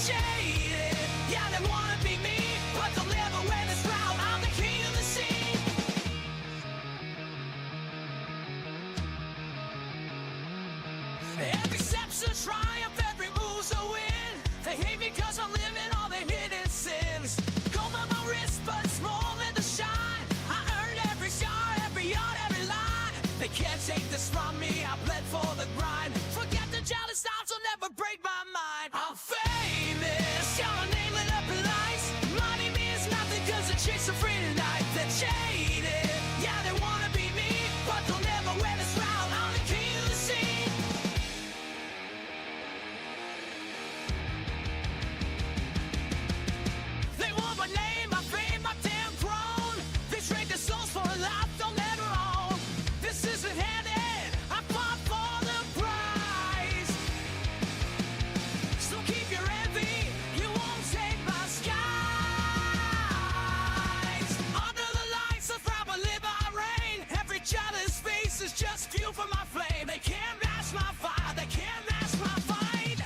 jaded. Yeah, they wanna be me, but they'll never wear this crown. I'm the king of the scene. Every step's a triumph, every move's a win. They hate me cause I'm living all their hidden sins. Gold on my wrist, but it's more than the shine. I earned every scar, every yard, every line. They can't take this from me, I bled for the grind. Forget the jealous thoughts, will never break my mind. I'm famous, got my name lit up in lights. Money means nothing cause they're chasing free tonight. They're jaded, yeah they wanna be me, but they'll never wear this crown. I'm the king of the scene. They want my name, my fame, my damn throne. They trade their souls for a life they'll never own. This isn't handed, I fought for the prize. So keep your envy, you won't take my skies. Under the lights, I thrive and live I reign. Every jealous face is just fuel for my flame. They can't match my fire, they can't match my fight.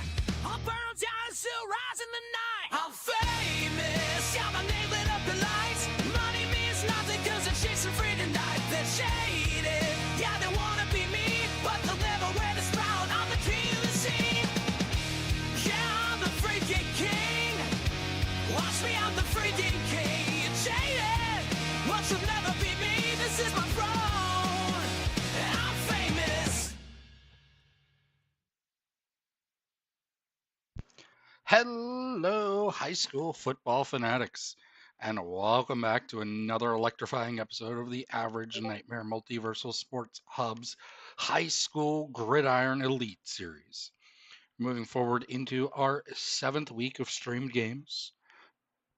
I'll burn them down and still rise in the night. I'm famous, got my name lit up in lights. Money means nothing cause they're chasing free tonight. They're shaded, yeah they wanna be me, but they'll never wear this crown. I'm the king of the scene. Yeah, I'm the freaking king. Watch me, I'm the freaking king. You're jaded, what you'll never be me. This is my throne, I'm famous. Hello, high school football fanatics, and welcome back to another electrifying episode of the Average Nightmare Multiversal Sports Hub's High School Gridiron Elite Series. Moving forward into our 7th week of streamed games,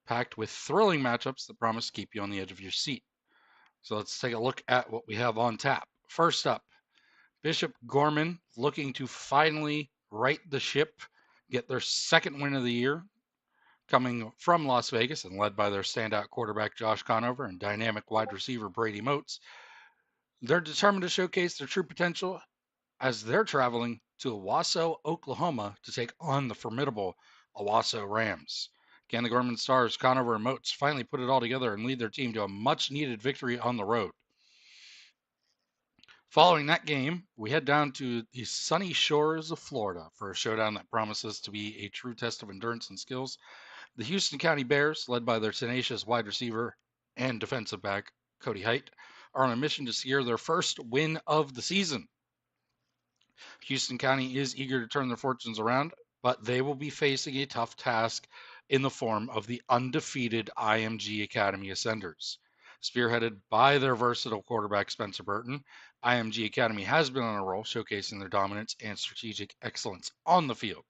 packed with thrilling matchups that promise to keep you on the edge of your seat. So let's take a look at what we have on tap. First up, Bishop Gorman looking to finally right the ship, get their second win of the year, coming from Las Vegas and led by their standout quarterback Josh Conover and dynamic wide receiver Brady Moats. They're determined to showcase their true potential as they're traveling to Owasso, Oklahoma to take on the formidable Owasso Rams. Can the Gorman Stars, Conover, and Moats finally put it all together and lead their team to a much-needed victory on the road? Following that game, we head down to the sunny shores of Florida for a showdown that promises to be a true test of endurance and skills. The Houston County Bears, led by their tenacious wide receiver and defensive back, Cody Height, are on a mission to secure their first win of the season. Houston County is eager to turn their fortunes around, but they will be facing a tough task in the form of the undefeated IMG Academy Ascenders. Spearheaded by their versatile quarterback Spencer Burton, IMG Academy has been on a roll, showcasing their dominance and strategic excellence on the field.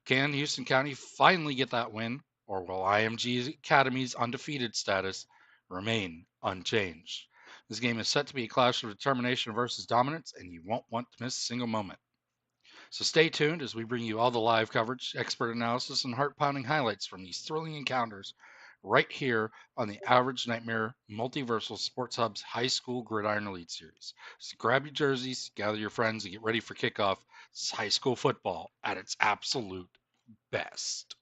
Can Houston County finally get that win, or will IMG Academy's undefeated status remain unchanged? This game is set to be a clash of determination versus dominance, and you won't want to miss a single moment. So stay tuned as we bring you all the live coverage, expert analysis, and heart-pounding highlights from these thrilling encounters right here on the Average Nightmare Multiversal Sports Hub's High School Gridiron Elite Series. So grab your jerseys, gather your friends, and get ready for kickoff. This is high school football at its absolute best.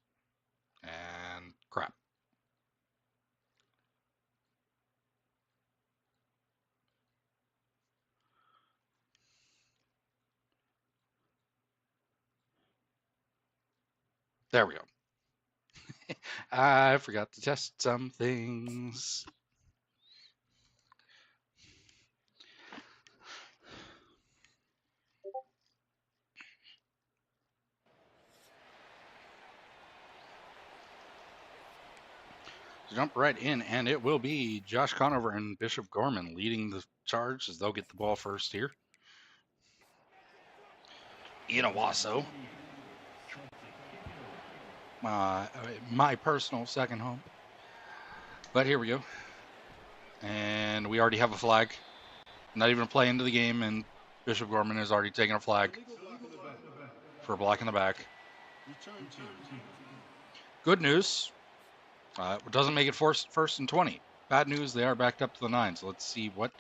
And crap. There we go. I forgot to test some things. Jump right in, and it will be Josh Conover and Bishop Gorman leading the charge as they'll get the ball first here. In Owasso, my personal second home. But here we go. And we already have a flag. Not even a play into the game, and Bishop Gorman has already taken a flag for a block in the back. Good news. It doesn't make it first and 20. Bad news, they are backed up to the 9. So let's see what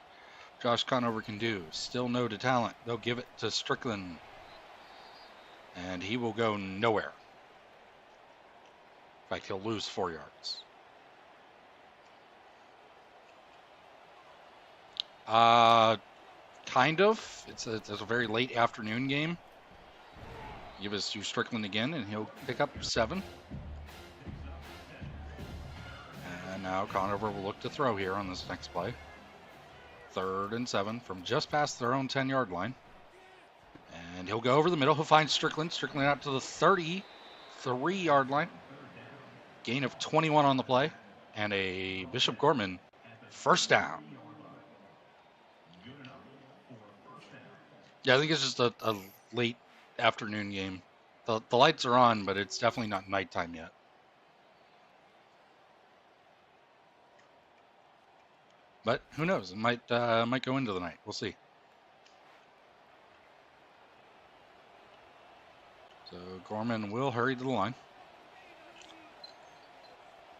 Josh Conover can do. Still no to talent. They'll give it to Strickland. And he will go nowhere. In fact, he'll lose 4 yards. Kind of. It's a very late afternoon game. Give us to Strickland again, and he'll pick up 7. And now Conover will look to throw here on this next play. 3rd and 7 from just past their own 10-yard line. And he'll go over the middle. He'll find Strickland. Strickland out to the 33-yard line. Gain of 21 on the play. And a Bishop Gorman first down. Yeah, I think it's just a late afternoon game. The lights are on, but it's definitely not nighttime yet. But who knows? It might go into the night. We'll see. So Gorman will hurry to the line.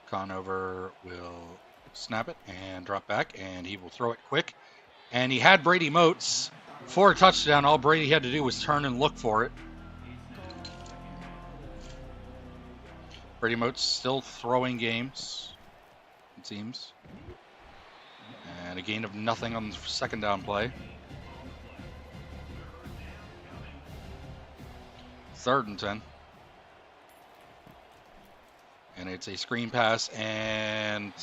Conover will snap it and drop back, and he will throw it quick. And he had Brady Moats for a touchdown. All Brady had to do was turn and look for it. Brady Moats still throwing games, it seems. And a gain of nothing on the 2nd down play. 3rd and 10. And it's a screen pass, and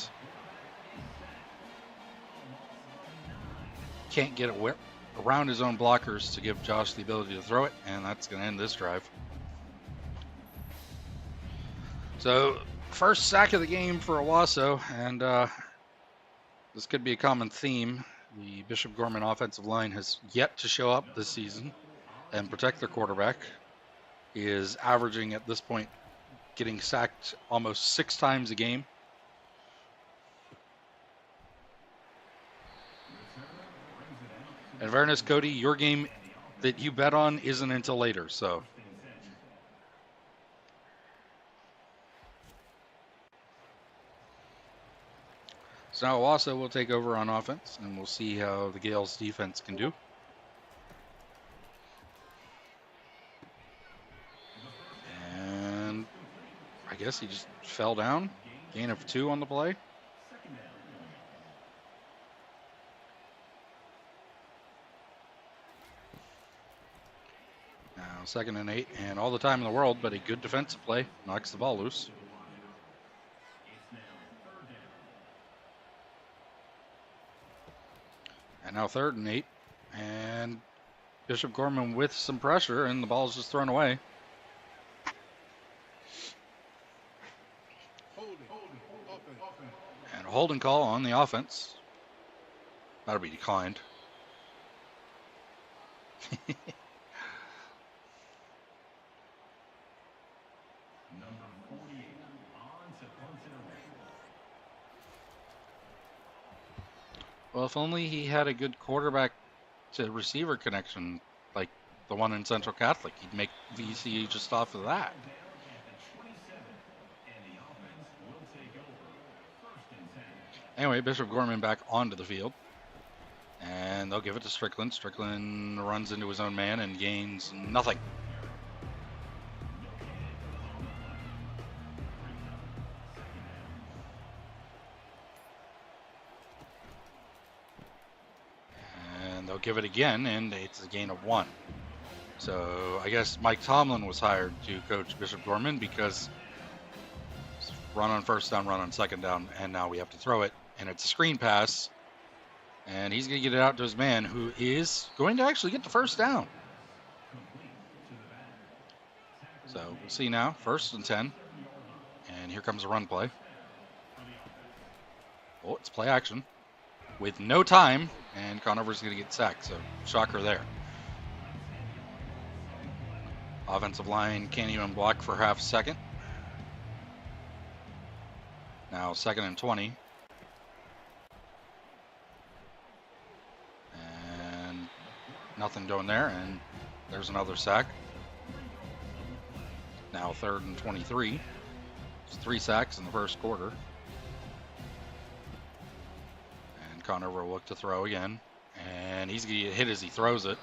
can't get it around his own blockers to give Josh the ability to throw it, and that's going to end this drive. So, first sack of the game for Owasso, and this could be a common theme. The Bishop Gorman offensive line has yet to show up this season and protect their quarterback. He is averaging at this point getting sacked almost 6 times a game. In fairness, Cody, your game that you bet on isn't until later, so. So now Owasso will take over on offense, and we'll see how the Gales defense can do. And I guess he just fell down. Gain of 2 on the play. Now 2nd and 8, and all the time in the world, but a good defensive play. Knocks the ball loose. And now 3rd and 8, and Bishop Gorman with some pressure, and the ball's just thrown away. And a holding call on the offense. That'll be declined. Well, if only he had a good quarterback to receiver connection like the one in Central Catholic, he'd make VC just off of that. Anyway, Bishop Gorman back onto the field. And they'll give it to Strickland. Strickland runs into his own man and gains nothing. And they'll give it again, and it's a gain of 1. So I guess Mike Tomlin was hired to coach Bishop Gorman because run on 1st down, run on 2nd down, and now we have to throw it. And it's a screen pass. And he's going to get it out to his man, who is going to actually get the 1st down. So we'll see now. 1st and 10. And here comes a run play. Oh, it's play action with no time. And Conover's going to get sacked. So shocker there. Offensive line can't even block for half a second. Now 2nd and 20. Nothing doing there, and there's another sack. Now 3rd and 23. It's 3 sacks in the 1st quarter. And Conover will look to throw again. And he's going to get hit as he throws it.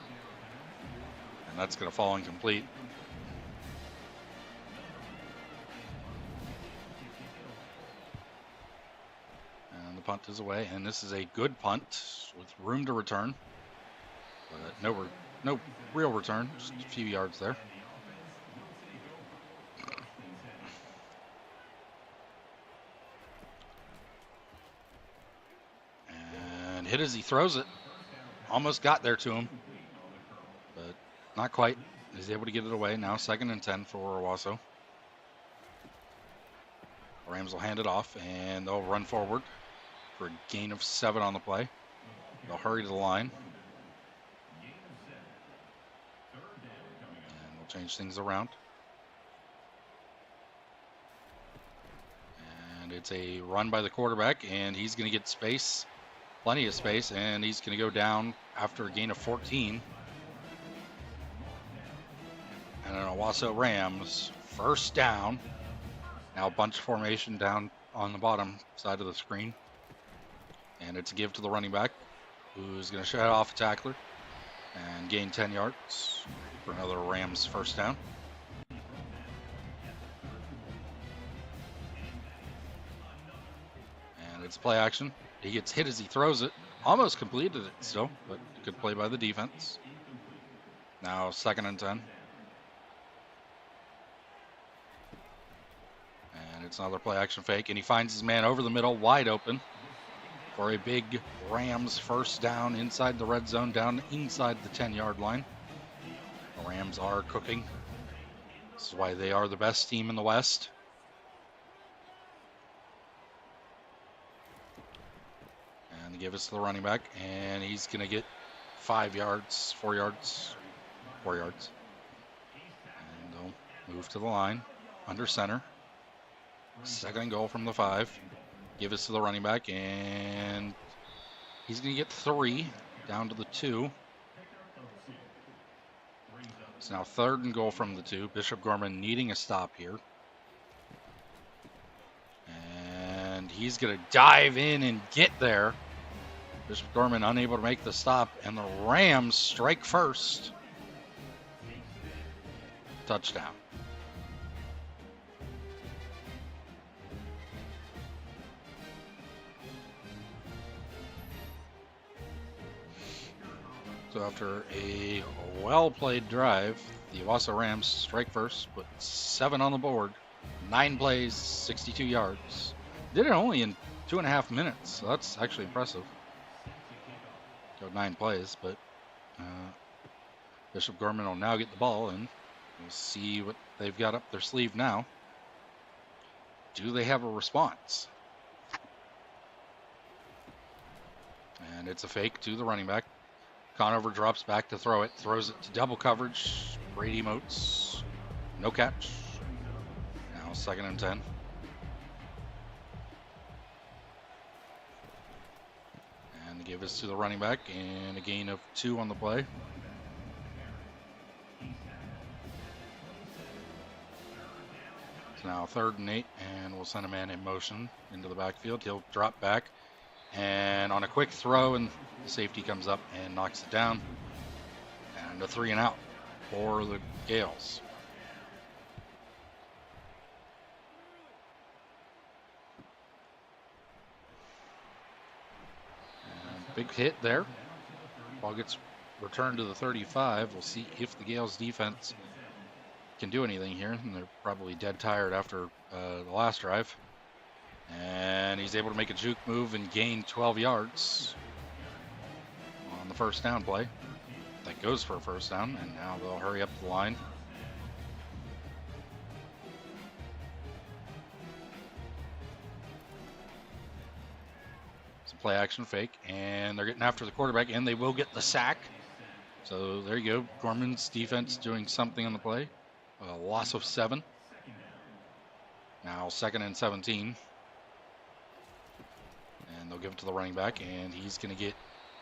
And that's going to fall incomplete. the punt is away, and this is a good punt with room to return. But no real return, just a few yards there. And hit as he throws it. Almost got there to him, but not quite. He's able to get it away. Now 2nd and 10 for Owasso. Rams will hand it off, and they'll run forward for a gain of 7 on the play. They'll hurry to the line. And we'll change things around. And it's a run by the quarterback, and he's going to get space, plenty of space, and he's going to go down after a gain of 14. And an Owasso Rams 1st down. Now bunch formation down on the bottom side of the screen. And it's a give to the running back, who's going to shut off a tackler and gain 10 yards for another Rams 1st down. And it's play action. He gets hit as he throws it. Almost completed it still, but good play by the defense. Now 2nd and 10. And it's another play action fake, and he finds his man over the middle, wide open for a big Rams 1st down inside the red zone, down inside the 10-yard line. The Rams are cooking. This is why they are the best team in the West. And they give us to the running back, and he's going to get 4 yards. And they'll move to the line under center. 2nd and goal from the 5. Give us to the running back, and he's going to get 3 down to the 2. It's now 3rd and goal from the 2. Bishop Gorman needing a stop here. And he's going to dive in and get there. Bishop Gorman unable to make the stop, and the Rams strike first. Touchdown. So after a well-played drive, the Owasso Rams strike first, put 7 on the board, 9 plays, 62 yards. Did it only in 2.5 minutes, so that's actually impressive. Go 9 plays, but Bishop Gorman will now get the ball, and we'll see what they've got up their sleeve now. Do they have a response? And it's a fake to the running back. Conover drops back to throw it, throws it to double coverage. Brady Moats, no catch. Now 2nd and 10. And they give us to the running back, and a gain of 2 on the play. It's now 3rd and 8, and we'll send a man in motion into the backfield. He'll drop back, and on a quick throw, and the safety comes up and knocks it down. And a 3 and out for the Gales. And big hit there. Ball gets returned to the 35. We'll see if the Gales defense can do anything here. And they're probably dead tired after the last drive. And he's able to make a juke move and gain 12 yards on the 1st down play. That goes for a 1st down, and now they'll hurry up the line. It's a play action fake, and they're getting after the quarterback, and they will get the sack. So there you go. Gorman's defense doing something on the play. A loss of 7. Now 2nd and 17. And they'll give it to the running back, and he's going to get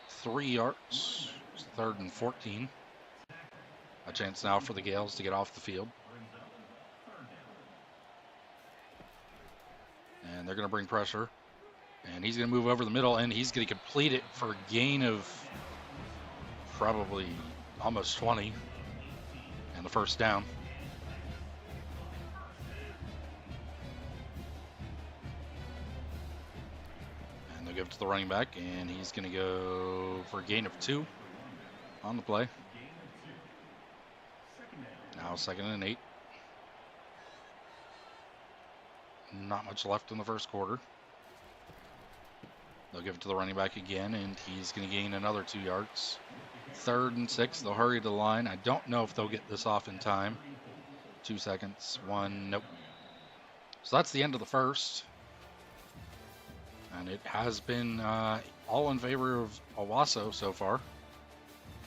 3 yards. It's 3rd and 14. A chance now for the Gales to get off the field. And they're going to bring pressure. And he's going to move over the middle, and he's going to complete it for a gain of probably almost 20. And the 1st down. give it to the running back, and he's going to go for a gain of 2 on the play. Now 2nd and 8. Not much left in the first quarter. They'll give it to the running back again, and he's going to gain another 2 yards. 3rd and 6. They'll hurry to the line. I don't know if they'll get this off in time. 2 seconds. 1. Nope. So that's the end of the first. And it has been all in favor of Owasso so far,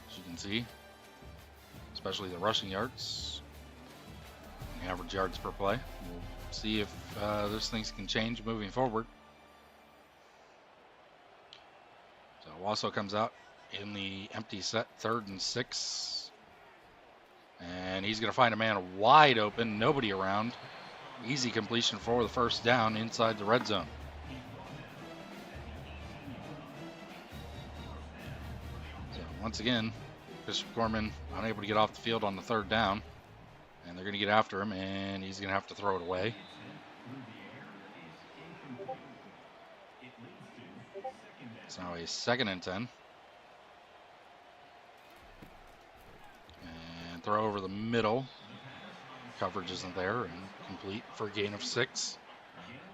as you can see, especially the rushing yards, the average yards per play. We'll see if those things can change moving forward. So Owasso comes out in the empty set, 3rd and 6. And he's going to find a man wide open, nobody around. Easy completion for the first down inside the red zone. So once again, Bishop Gorman unable to get off the field on the 3rd down. And they're going to get after him, and he's going to have to throw it away. It's now a 2nd and 10. And throw over the middle. Coverage isn't there, and complete for a gain of 6.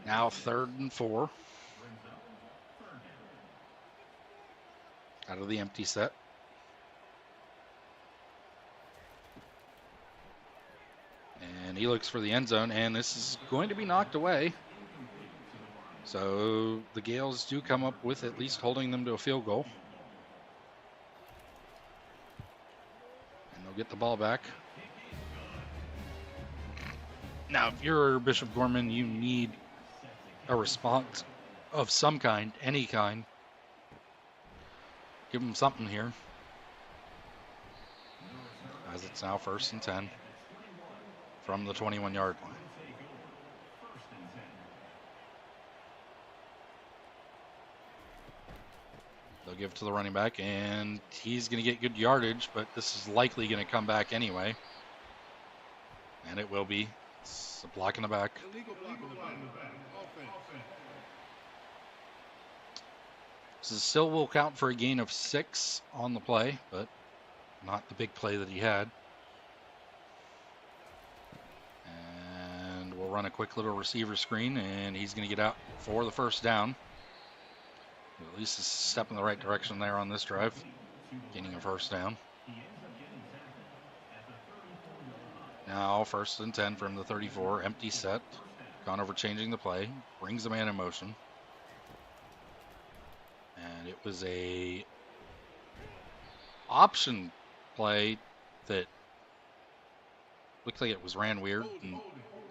Now 3rd and 4. Out of the empty set. And he looks for the end zone, and this is going to be knocked away. So the Gales do come up with at least holding them to a field goal. And they'll get the ball back. Now, if you're Bishop Gorman, you need a response of some kind, any kind. Give them something here. As it's now 1st and 10 from the 21-yard line. They'll give it to the running back, and he's going to get good yardage, but this is likely going to come back anyway. And it will be. It's a block in the back. This still will count for a gain of 6 on the play, but not the big play that he had. And we'll run a quick little receiver screen, and he's going to get out for the first down. At least a step in the right direction there on this drive, gaining a first down. Now 1st and 10 from the 34, empty set. Conover changing the play, brings the man in motion. And it was a option play that looked like it was ran weird, and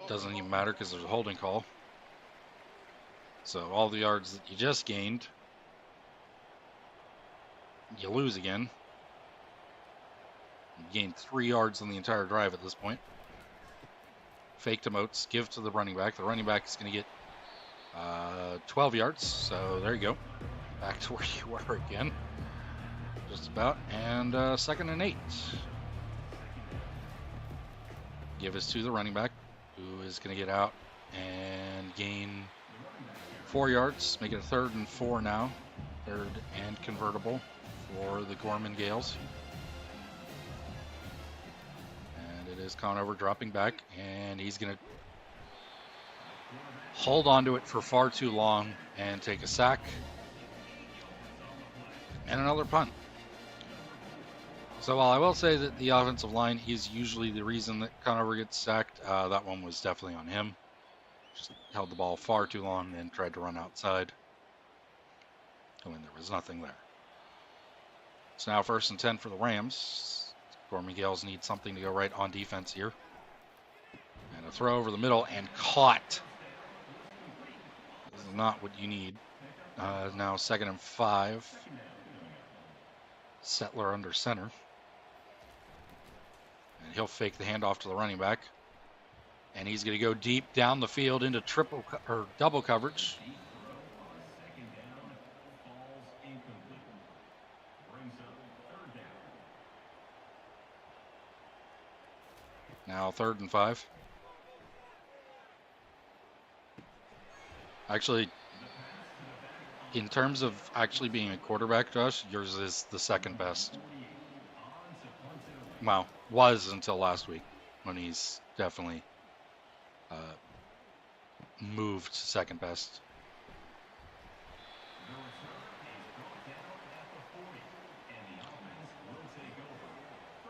doesn't even matter because there's a holding call. So all the yards that you just gained, you lose again. You gained 3 yards on the entire drive at this point. Fake to Moats, give to the running back. The running back is going to get 12 yards. So there you go. Back to where you were again. Just about. And 2nd and 8. Give us to the running back, who is going to get out and gain 4 yards. Make it a 3rd and 4 now. 3rd and convertible for the Gorman Gales. And it is Conover dropping back, and he's going to hold on to it for far too long and take a sack. And another punt. So while I will say that the offensive line is usually the reason that Conover gets sacked, that one was definitely on him. Just held the ball far too long and tried to run outside when there was nothing there. It's now 1st and 10 for the Rams. Gorman Gales need something to go right on defense here. And a throw over the middle and caught. This is not what you need. Now 2nd and 5. Settler under center. And he'll fake the handoff to the running back. And he's going to go deep down the field into double coverage. Now 3rd and 5. Actually, in terms of actually being a quarterback, Josh, yours is the second best. Well, was until last week when he's definitely moved to second best.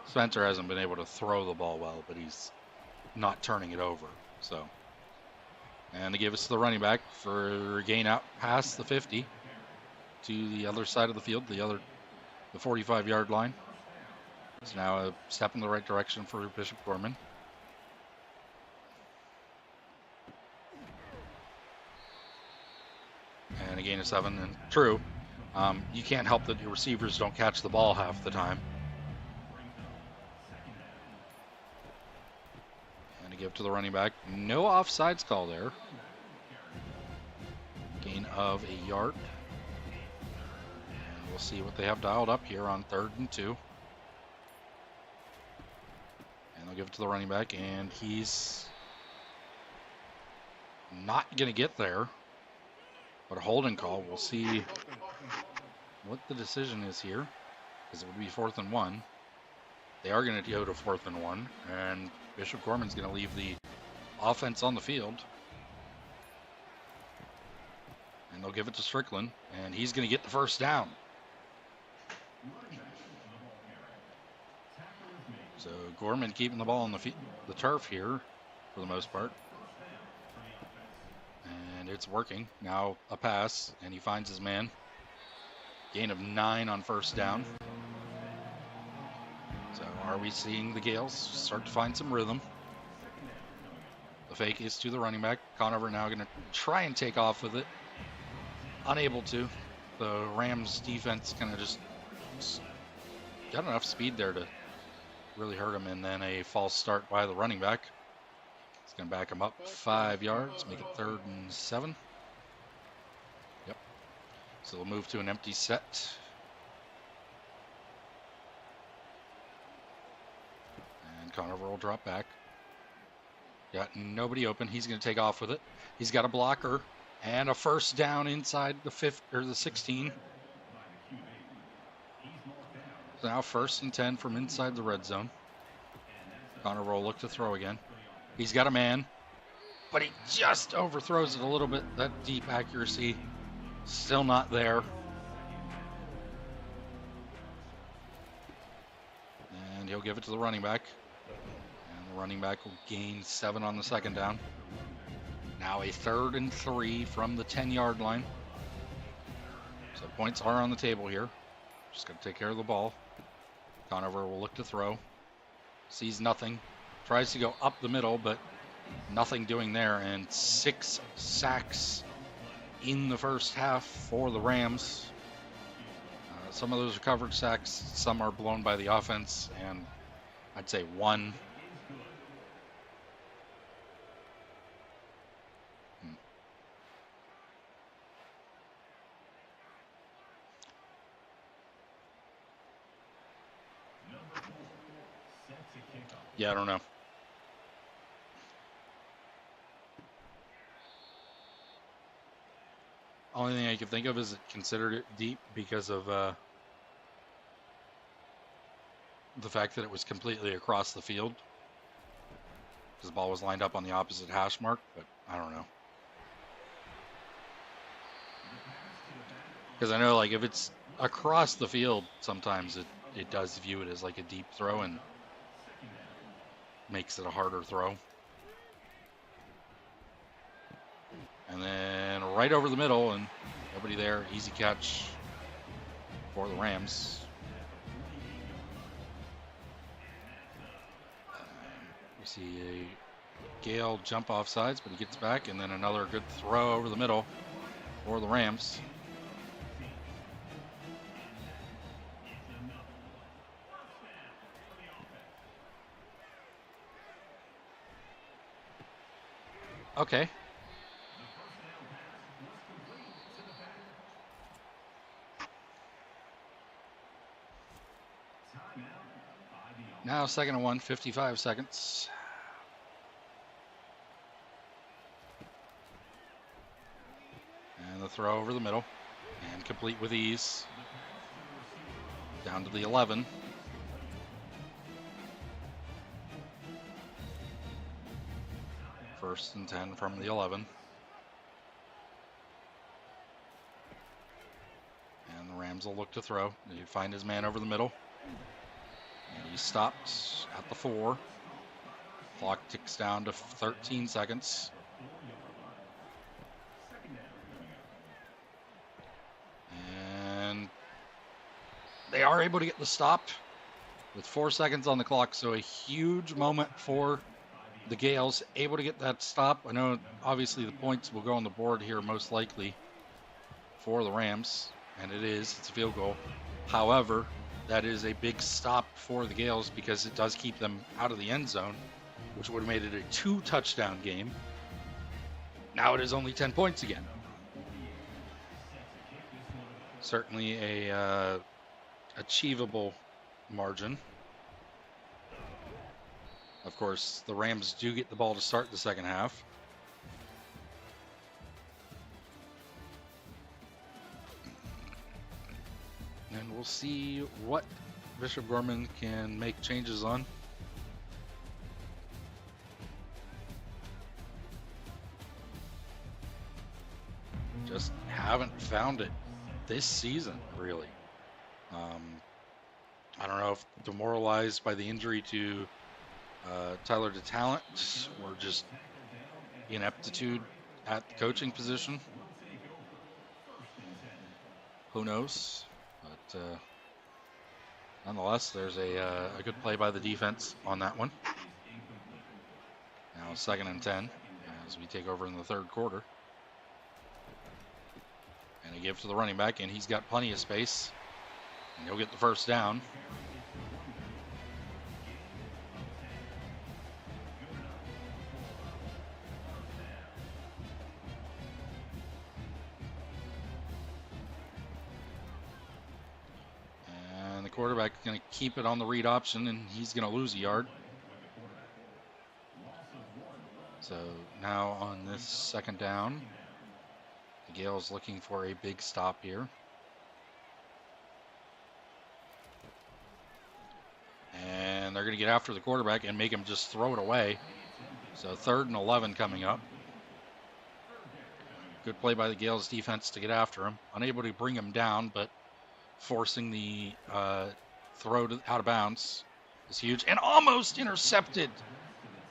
Spencer hasn't been able to throw the ball well, but he's not turning it over. So, and they give us the running back for a gain out past the 50 to the other side of the field, the 45-yard line. It's now a step in the right direction for Bishop Gorman. And a gain of 7. And true, you can't help that your receivers don't catch the ball half the time. And to give to the running back. No offsides call there. Gain of a yard. And we'll see what they have dialed up here on 3rd and 2. And they'll give it to the running back, and he's not going to get there. But a holding call. We'll see what the decision is here, because it would be 4th and 1. They are going to go to 4th and 1, and Bishop Gorman's going to leave the offense on the field. And they'll give it to Strickland, and he's going to get the first down. So Gorman keeping the ball on the turf here for the most part. And it's working. Now a pass, and he finds his man. Gain of 9 on first down. So are we seeing the Gales start to find some rhythm? The fake is to the running back. Conover now going to try and take off with it. Unable to. The Rams defense kind of just got enough speed there to really hurt him, and then a false start by the running back. It's going to back him up 5 yards, make it 3rd and 7. Yep. So we'll move to an empty set. And Conover will drop back. Got nobody open. He's going to take off with it. He's got a blocker and a first down inside the 16. So now 1st and 10 from inside the red zone. Conover will look to throw again. He's got a man, but he just overthrows it a little bit. That deep accuracy still not there. And he'll give it to the running back. And the running back will gain 7 on the 2nd down. Now a 3rd and 3 from the 10-yard line. So points are on the table here. Just got to take care of the ball. Conover will look to throw. Sees nothing. Tries to go up the middle, but nothing doing there. And 6 sacks in the first half for the Rams. Some of those are covered sacks. Some are blown by the offense. And I'd say 1. Yeah, I don't know. Only thing I can think of is it considered it deep because of the fact that it was completely across the field. Because the ball was lined up on the opposite hash mark, but I don't know. Because I know, like, if it's across the field, sometimes it does view it as like a deep throw and makes it a harder throw. And then right over the middle, and nobody there. Easy catch for the Rams. We see a Gale jump off sides, but he gets back, and then another good throw over the middle for the Rams. Okay. Now 2nd and 1, 55 seconds. And the throw over the middle. and complete with ease. Down to the 11. First and 10 from the 11. And the Rams will look to throw. He find his man over the middle. And he stopped at the 4. Clock ticks down to 13 seconds. And they are able to get the stop with 4 seconds on the clock. So a huge moment for the Gales, able to get that stop. I know obviously the points will go on the board here most likely for the Rams, and it's a field goal. However, that is a big stop for the Gales because it does keep them out of the end zone, which would have made it a 2-touchdown game. Now it is only 10 points again. Certainly a achievable margin. Of course, the Rams do get the ball to start the second half. And we'll see what Bishop Gorman can make changes on. Just haven't found it this season, really. I don't know if demoralized by the injury to Tyler DeTalent or just ineptitude at the coaching position. Who knows? But nonetheless, there's a good play by the defense on that one. Now 2nd and 10 as we take over in the third quarter. And a give to the running back, and he's got plenty of space. And he'll get the first down. And the quarterback is going to keep it on the read option, and he's going to lose a yard. So now on this 2nd down, the Gales looking for a big stop here. And they're going to get after the quarterback and make him just throw it away. So 3rd and 11 coming up. Good play by the Gales defense to get after him. Unable to bring him down, but forcing the throw out of bounds is huge. And almost intercepted.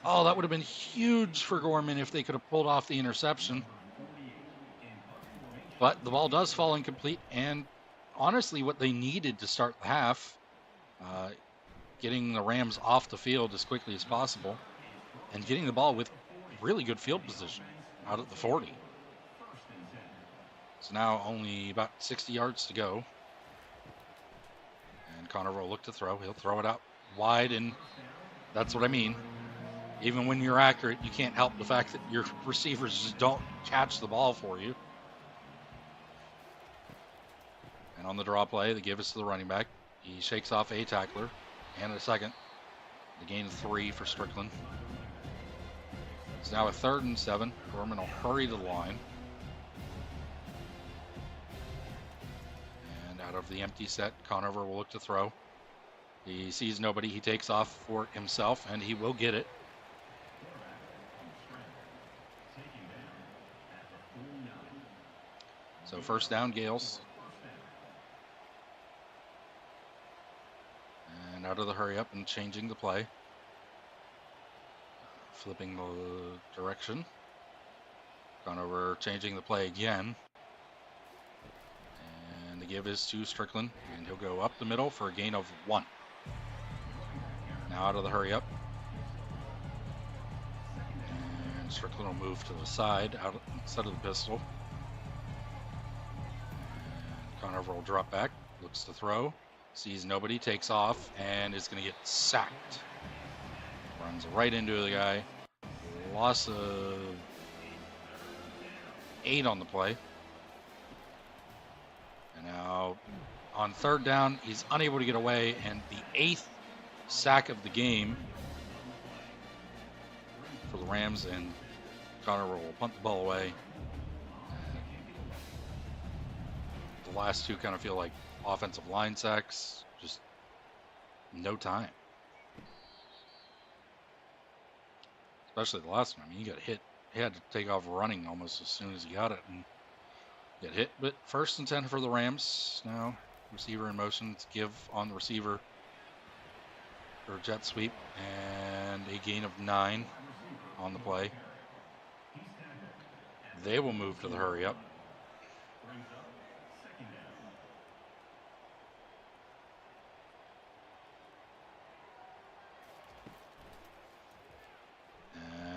Oh, that would have been huge for Gorman if they could have pulled off the interception. But the ball does fall incomplete, and honestly what they needed to start the half, getting the Rams off the field as quickly as possible and getting the ball with really good field position out at the 40. So now only about 60 yards to go. And Conover will look to throw. He'll throw it out wide, and that's what I mean. Even when you're accurate, you can't help the fact that your receivers just don't catch the ball for you. And on the draw play, they give us to the running back. He shakes off a tackler and a second. The gain of 3 for Strickland. It's now a 3rd and 7. Gorman will hurry to the line. And out of the empty set, Conover will look to throw. He sees nobody. He takes off for himself, and he will get it. So 1st down, Gales. And out of the hurry up and changing the play. Flipping the direction. Conover changing the play again. And the give is to Strickland. And he'll go up the middle for a gain of 1. Now out of the hurry up. And Strickland will move to the side out instead of the pistol. And Conover will drop back. Looks to throw. Sees nobody, takes off, and is going to get sacked. Runs right into the guy. Loss of 8 on the play. And now on 3rd down, he's unable to get away, and the 8th sack of the game for the Rams, and Conover will punt the ball away. The last two kind of feel like offensive line sacks. Just no time. Especially the last one. I mean, he got hit. He had to take off running almost as soon as he got it and get hit. But 1st and 10 for the Rams. Now receiver in motion to give on the receiver for jet sweep, and a gain of 9 on the play. They will move to the hurry up.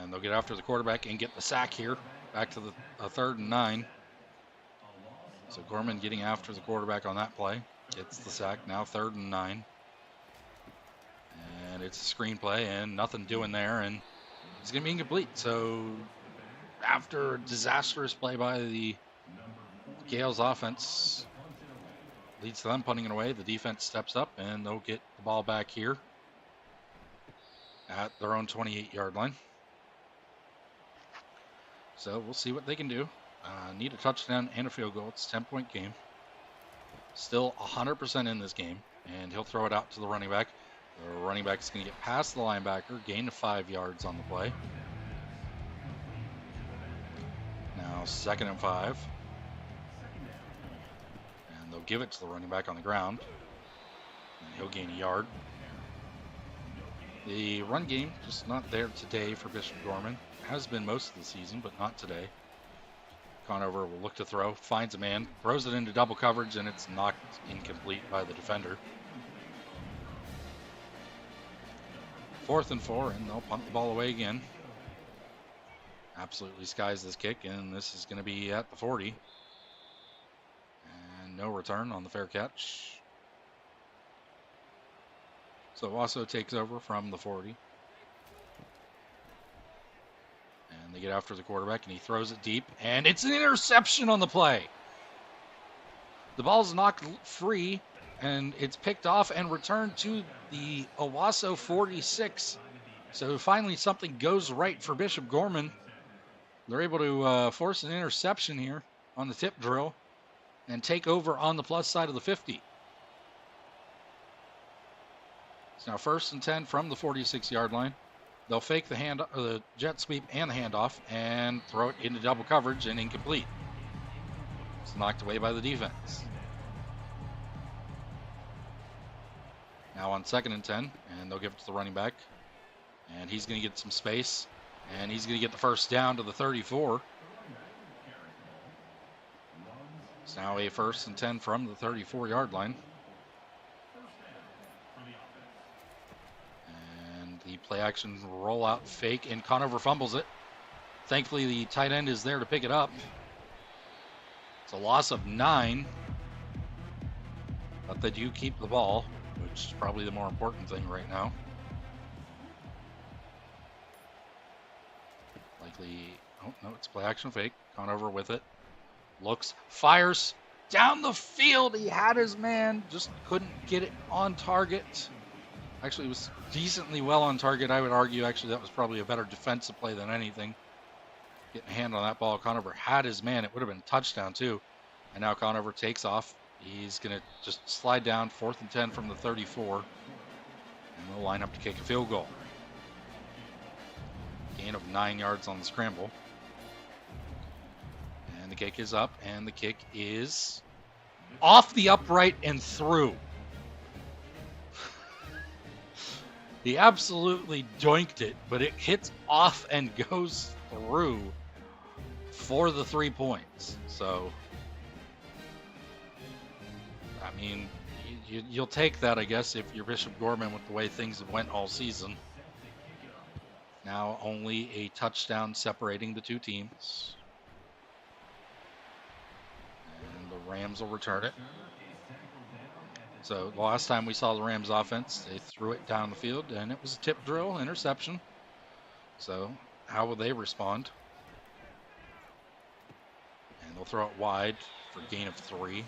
And they'll get after the quarterback and get the sack here. Back to the 3rd and 9. So Gorman getting after the quarterback on that play. Gets the sack. Now 3rd and 9. And it's a screen play and nothing doing there. And it's going to be incomplete. So after a disastrous play by the Gales offense, leads to them punting it away. The defense steps up and they'll get the ball back here at their own 28-yard line. So we'll see what they can do. Need a touchdown and a field goal. It's a 10-point game. Still 100% in this game. And he'll throw it out to the running back. The running back is going to get past the linebacker, gain of 5 yards on the play. Now 2nd and 5. And they'll give it to the running back on the ground. And he'll gain a yard. The run game just not there today for Bishop Gorman. Has been most of the season, but not today. Conover will look to throw, finds a man, throws it into double coverage, and it's knocked incomplete by the defender. 4th and 4, and they'll punt the ball away again. Absolutely skies this kick, and this is going to be at the 40. And no return on the fair catch. So Wasso takes over from the 40. And they get after the quarterback, and he throws it deep, and it's an interception on the play. The ball's knocked free, and it's picked off and returned to the Owasso 46. So finally something goes right for Bishop Gorman. They're able to force an interception here on the tip drill and take over on the plus side of the 50. It's now 1st and 10 from the 46-yard line. They'll fake the jet sweep and the handoff and throw it into double coverage and incomplete. It's knocked away by the defense. Now on 2nd and 10, and they'll give it to the running back. And he's going to get some space, and he's going to get the 1st down to the 34. It's now a 1st and 10 from the 34-yard line. And the play action rollout fake, and Conover fumbles it. Thankfully, the tight end is there to pick it up. It's a loss of 9, but they do keep the ball, which is probably the more important thing right now. Likely, oh no, it's play action fake. Conover with it. Looks, fires down the field. He had his man, just couldn't get it on target. Actually, it was decently well on target. I would argue, actually, that was probably a better defensive play than anything. Getting a hand on that ball. Conover had his man. It would have been a touchdown, too. And now Conover takes off. He's going to just slide down 4th and 10 from the 34. And we'll line up to kick a field goal. Gain of 9 yards on the scramble. And the kick is up. And the kick is off the upright and through. He absolutely doinked it, but it hits off and goes through for the 3 points. So, I mean, you'll take that, I guess, if you're Bishop Gorman with the way things have went all season. Now only a touchdown separating the two teams. And the Rams will return it. So the last time we saw the Rams offense, they threw it down the field, and it was a tip drill, interception. So how will they respond? And they'll throw it wide for gain of 3.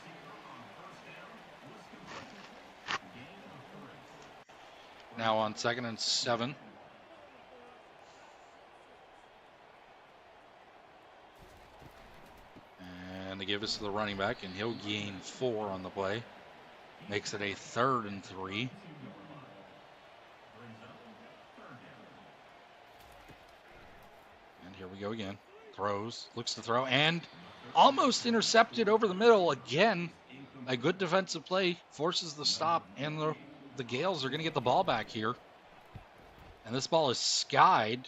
Now on 2nd and 7. And they give us to the running back, and he'll gain 4 on the play. Makes it a 3rd and 3. And here we go again. Throws, looks to throw, and almost intercepted over the middle again. A good defensive play forces the stop, and the Gales are going to get the ball back here. And this ball is skied,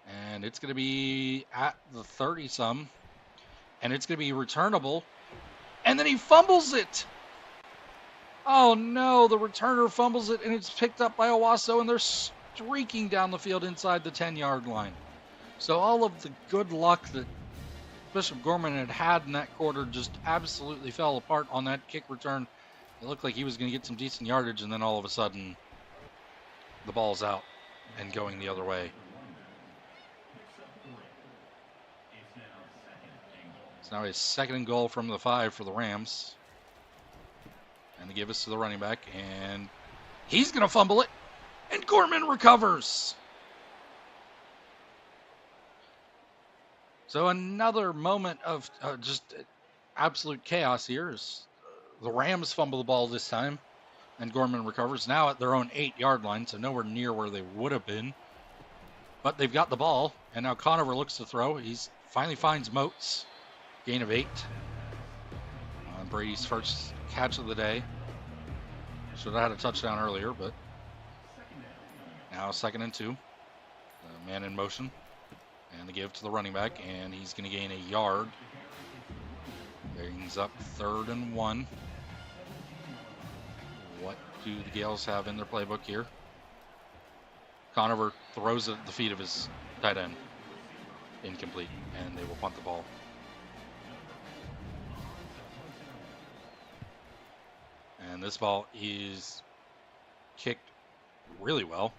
and it's going to be at the 30-some, and it's going to be returnable, and then he fumbles it. Oh no, the returner fumbles it, and it's picked up by Owasso, and they're streaking down the field inside the 10-yard line. So all of the good luck that Bishop Gorman had in that quarter just absolutely fell apart on that kick return. It looked like he was going to get some decent yardage, and then all of a sudden, the ball's out and going the other way. It's now a 2nd and goal from the 5 for the Rams. And they give us to the running back, and he's going to fumble it, and Gorman recovers. So another moment of just absolute chaos here as the Rams fumble the ball this time, and Gorman recovers now at their own 8-yard line, so nowhere near where they would have been. But they've got the ball, and now Conover looks to throw. He finally finds Moats, gain of 8. On Brady's first catch of the day. Should have had a touchdown earlier, but now 2nd and 2. Man in motion. And they give to the running back, and he's going to gain a yard. Brings up 3rd and 1. What do the Gales have in their playbook here? Conover throws it at the feet of his tight end. Incomplete, and they will punt the ball. And this ball is kicked really well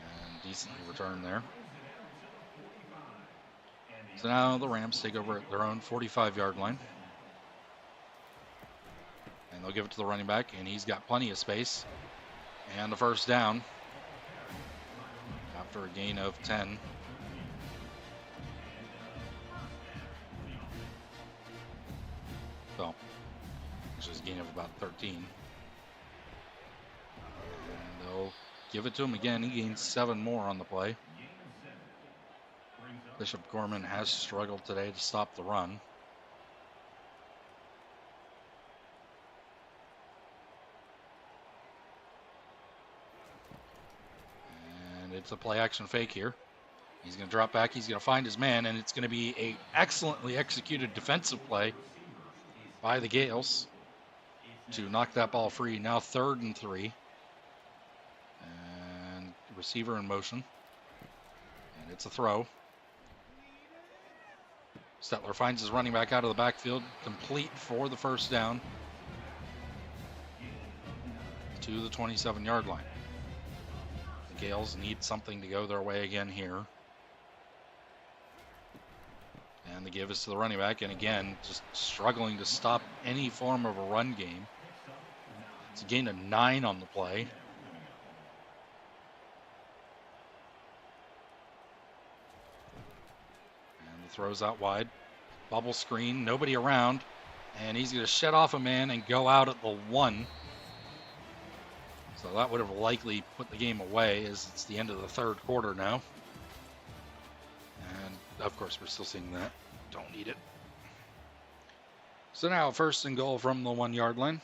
and decently returned there. So now the Rams take over at their own 45-yard line. And they'll give it to the running back, and he's got plenty of space. And the 1st down after a gain of 10. So, which is a gain of about 13. And they'll give it to him again. He gains 7 more on the play. Bishop Gorman has struggled today to stop the run. And it's a play action fake here. He's going to drop back. He's going to find his man, and it's going to be an excellently executed defensive play by the Gales to knock that ball free. Now 3rd and 3. And receiver in motion. And it's a throw. Stetler finds his running back out of the backfield, complete for the 1st down to the 27-yard line. The Gales need something to go their way again here. And the give is to the running back, and again, just struggling to stop any form of a run game. It's a gain of 9 on the play. Throws out wide. Bubble screen, nobody around. And he's going to shed off a man and go out at the 1. So that would have likely put the game away as it's the end of the 3rd quarter now. And of course, we're still seeing that. Don't need it. So now 1st and goal from the 1-yard line.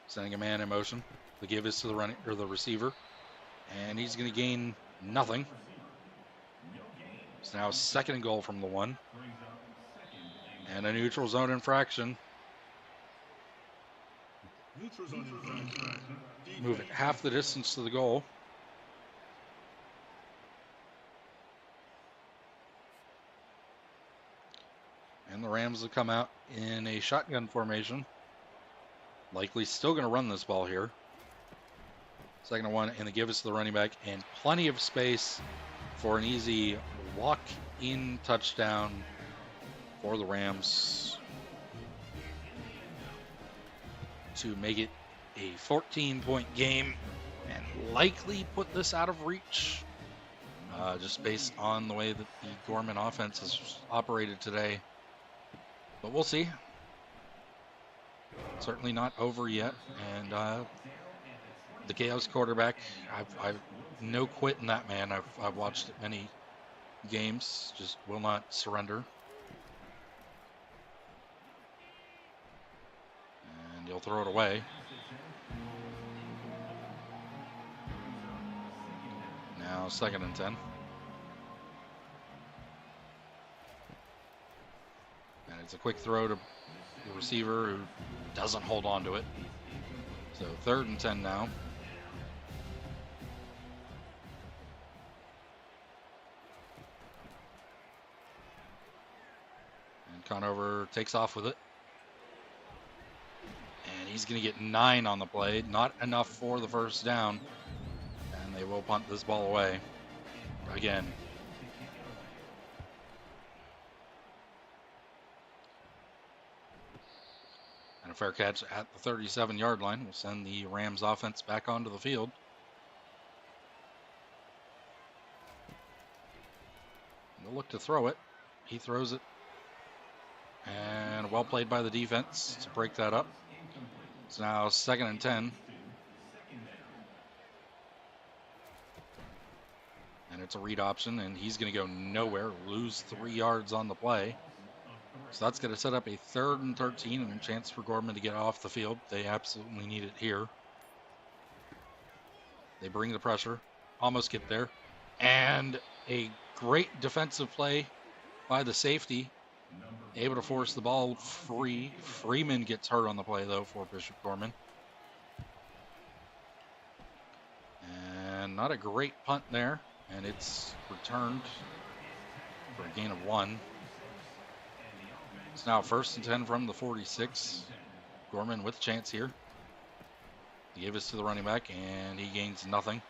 Sending a man in motion. The give is to the receiver. And he's going to gain nothing. It's now 2nd and goal from the 1. And a neutral zone infraction. Move it half the distance to the goal. And the Rams will come out in a shotgun formation. Likely still going to run this ball here. 2nd and 1, and they give us to the running back, and plenty of space for an easy walk-in touchdown for the Rams to make it a 14-point game and likely put this out of reach. just based on the way that the Gorman offense has operated today. But we'll see. Certainly not over yet. And the Gales quarterback, I've no quit in that man. I've watched many games, just will not surrender. And he'll throw it away. Now 2nd and 10. And it's a quick throw to the receiver who doesn't hold on to it. So 3rd and 10 now. And Conover takes off with it. And he's going to get 9 on the play. Not enough for the 1st down. And they will punt this ball away again. And a fair catch at the 37-yard line will send the Rams offense back onto the field. They'll look to throw it. He throws it. And well played by the defense to break that up. It's now 2nd and 10. And it's a read option, and he's going to go nowhere, lose 3 yards on the play. So that's going to set up a 3rd and 13 and a chance for Gorman to get off the field. They absolutely need it here. They bring the pressure, almost get there. And a great defensive play by the safety, able to force the ball free. Freeman gets hurt on the play, though, for Bishop Gorman. And not a great punt there. And it's returned for a gain of 1. It's now 1st and 10 from the 46. Gorman with a chance here. He gave us to the running back, and he gains nothing.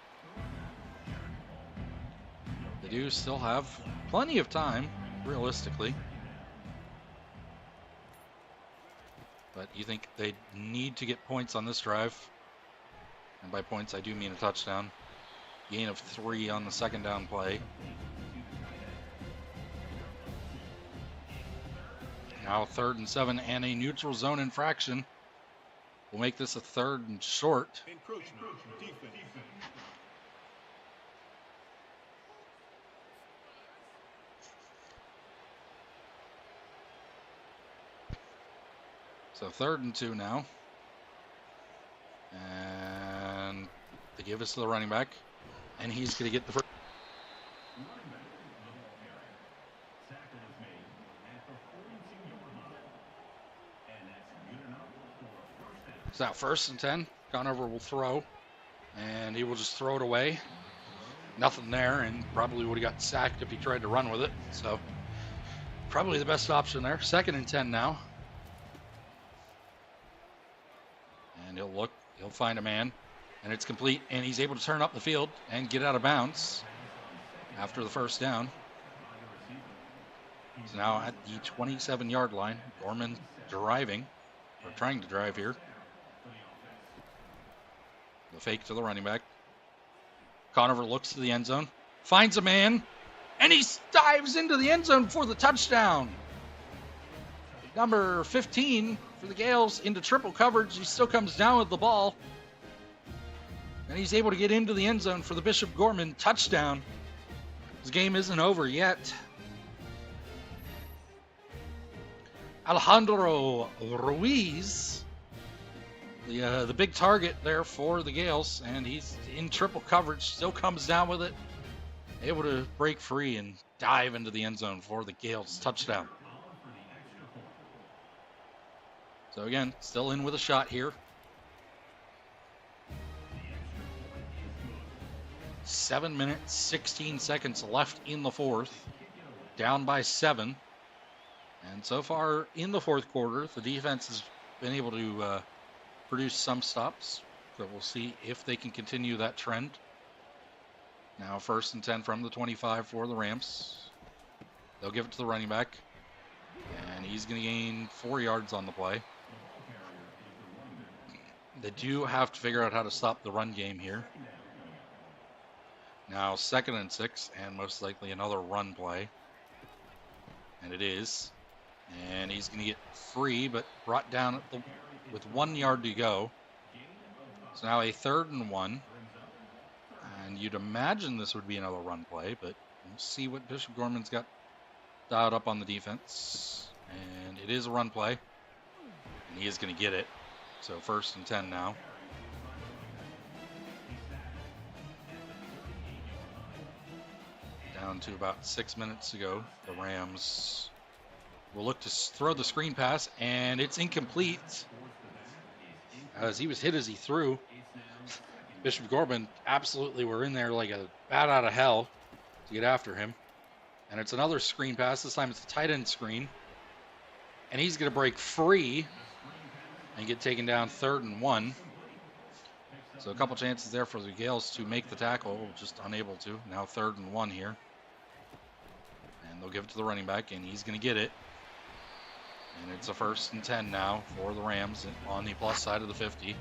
They do still have plenty of time, realistically. But you think they need to get points on this drive. And by points, I do mean a touchdown. Gain of 3 on the 2nd down play. Now 3rd and 7 and a neutral zone infraction. We'll make this a 3rd and short. So 3rd and 2 now. And they give us to the running back. And he's going to get the first. It's now 1st and 10. Conover will throw. And he will just throw it away. Nothing there, and probably would have got sacked if he tried to run with it. So probably the best option there. 2nd and 10 now. And he'll look. He'll find a man. And it's complete, and he's able to turn up the field and get out of bounds after the 1st down. He's now at the 27-yard line. Gorman driving, or trying to drive here. The fake to the running back. Conover looks to the end zone, finds a man, and he dives into the end zone for the touchdown. Number 15 for the Gales into triple coverage. He still comes down with the ball. And he's able to get into the end zone for the Bishop Gorman touchdown. This game isn't over yet. Alejandro Ruiz, the big target there for the Gales, and he's in triple coverage, still comes down with it, able to break free and dive into the end zone for the Gales touchdown. So again, still in with a shot here. 7 minutes, 16 seconds left in the 4th. Down by 7. And so far in the 4th quarter, the defense has been able to produce some stops. So we'll see if they can continue that trend. Now 1st and 10 from the 25 for the Rams. They'll give it to the running back. And he's going to gain 4 yards on the play. They do have to figure out how to stop the run game here. Now 2nd and 6, and most likely another run play. And it is. And he's going to get free, but brought down with 1 yard to go. So now a 3rd and 1. And you'd imagine this would be another run play, but we'll see what Bishop Gorman's got dialed up on the defense. And it is a run play. And he is going to get it. So 1st and 10 now. Down to about 6 minutes to go. The Rams will look to throw the screen pass, and it's incomplete. As he was hit as he threw. Bishop Gorman absolutely were in there like a bat out of hell to get after him. And it's another screen pass. This time it's a tight end screen. And he's going to break free and get taken down 3rd and 1. So a couple chances there for the Gales to make the tackle, just unable to. Now 3rd and 1 here. And they'll give it to the running back, and he's going to get it. And it's a 1st and 10 now for the Rams on the plus side of the 50.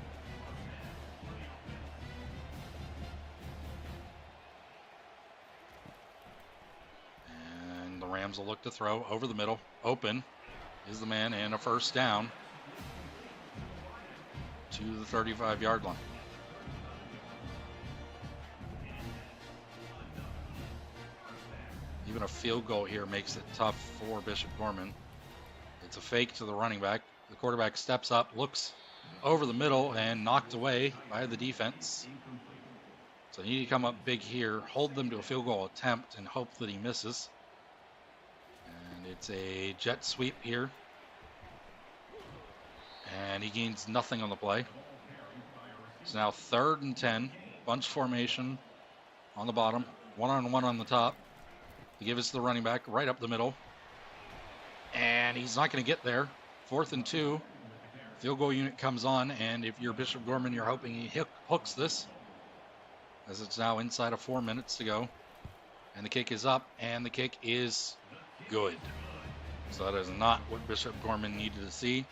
And the Rams will look to throw over the middle. Open is the man, and a 1st down to the 35-yard line. Even a field goal here makes it tough for Bishop Gorman. It's a fake to the running back. The quarterback steps up, looks over the middle, and knocked away by the defense. So you need to come up big here, hold them to a field goal attempt, and hope that he misses. And it's a jet sweep here. And he gains nothing on the play. It's now 3rd and 10. Bunch formation on the bottom. 1-on-1 on the top. He gives it to the running back right up the middle. And he's not going to get there. 4th and 2. Field goal unit comes on. And if you're Bishop Gorman, you're hoping he hooks this. As it's now inside of 4 minutes to go. And the kick is up. And the kick is good. So that is not what Bishop Gorman needed to see.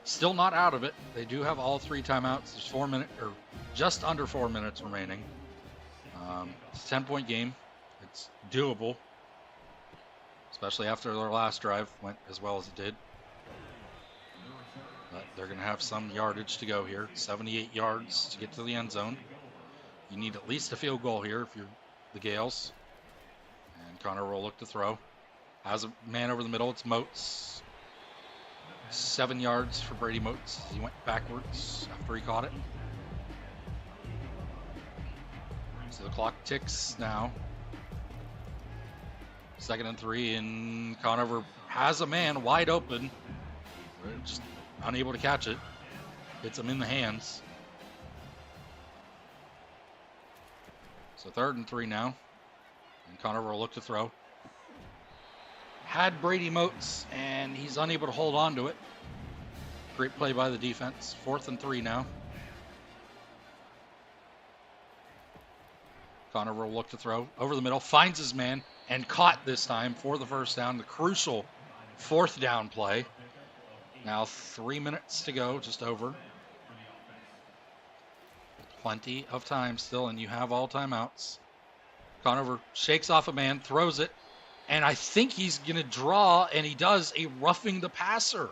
Still not out of it. They do have all 3 timeouts. There's 4 minutes, or just under 4 minutes remaining. It's a 10-point game. It's doable, especially after their last drive went as well as it did. But they're going to have some yardage to go here. 78 yards to get to the end zone. You need at least a field goal here if you're the Gales. And Connor will look to throw. Has a man over the middle. It's Moats. 7 yards for Brady Moats. He went backwards after he caught it. So the clock ticks now. 2nd and 3, and Conover has a man wide open. Just unable to catch it. Hits him in the hands. So 3rd and 3 now. And Conover will look to throw. Had Brady Moats, and he's unable to hold on to it. Great play by the defense. 4th and 3 now. Conover will look to throw over the middle, finds his man, and caught this time for the 1st down. The crucial 4th down play. Now 3 minutes to go, just over. Plenty of time still, and you have all timeouts. Conover shakes off a man, throws it, and I think he's going to draw, and he does, a roughing the passer.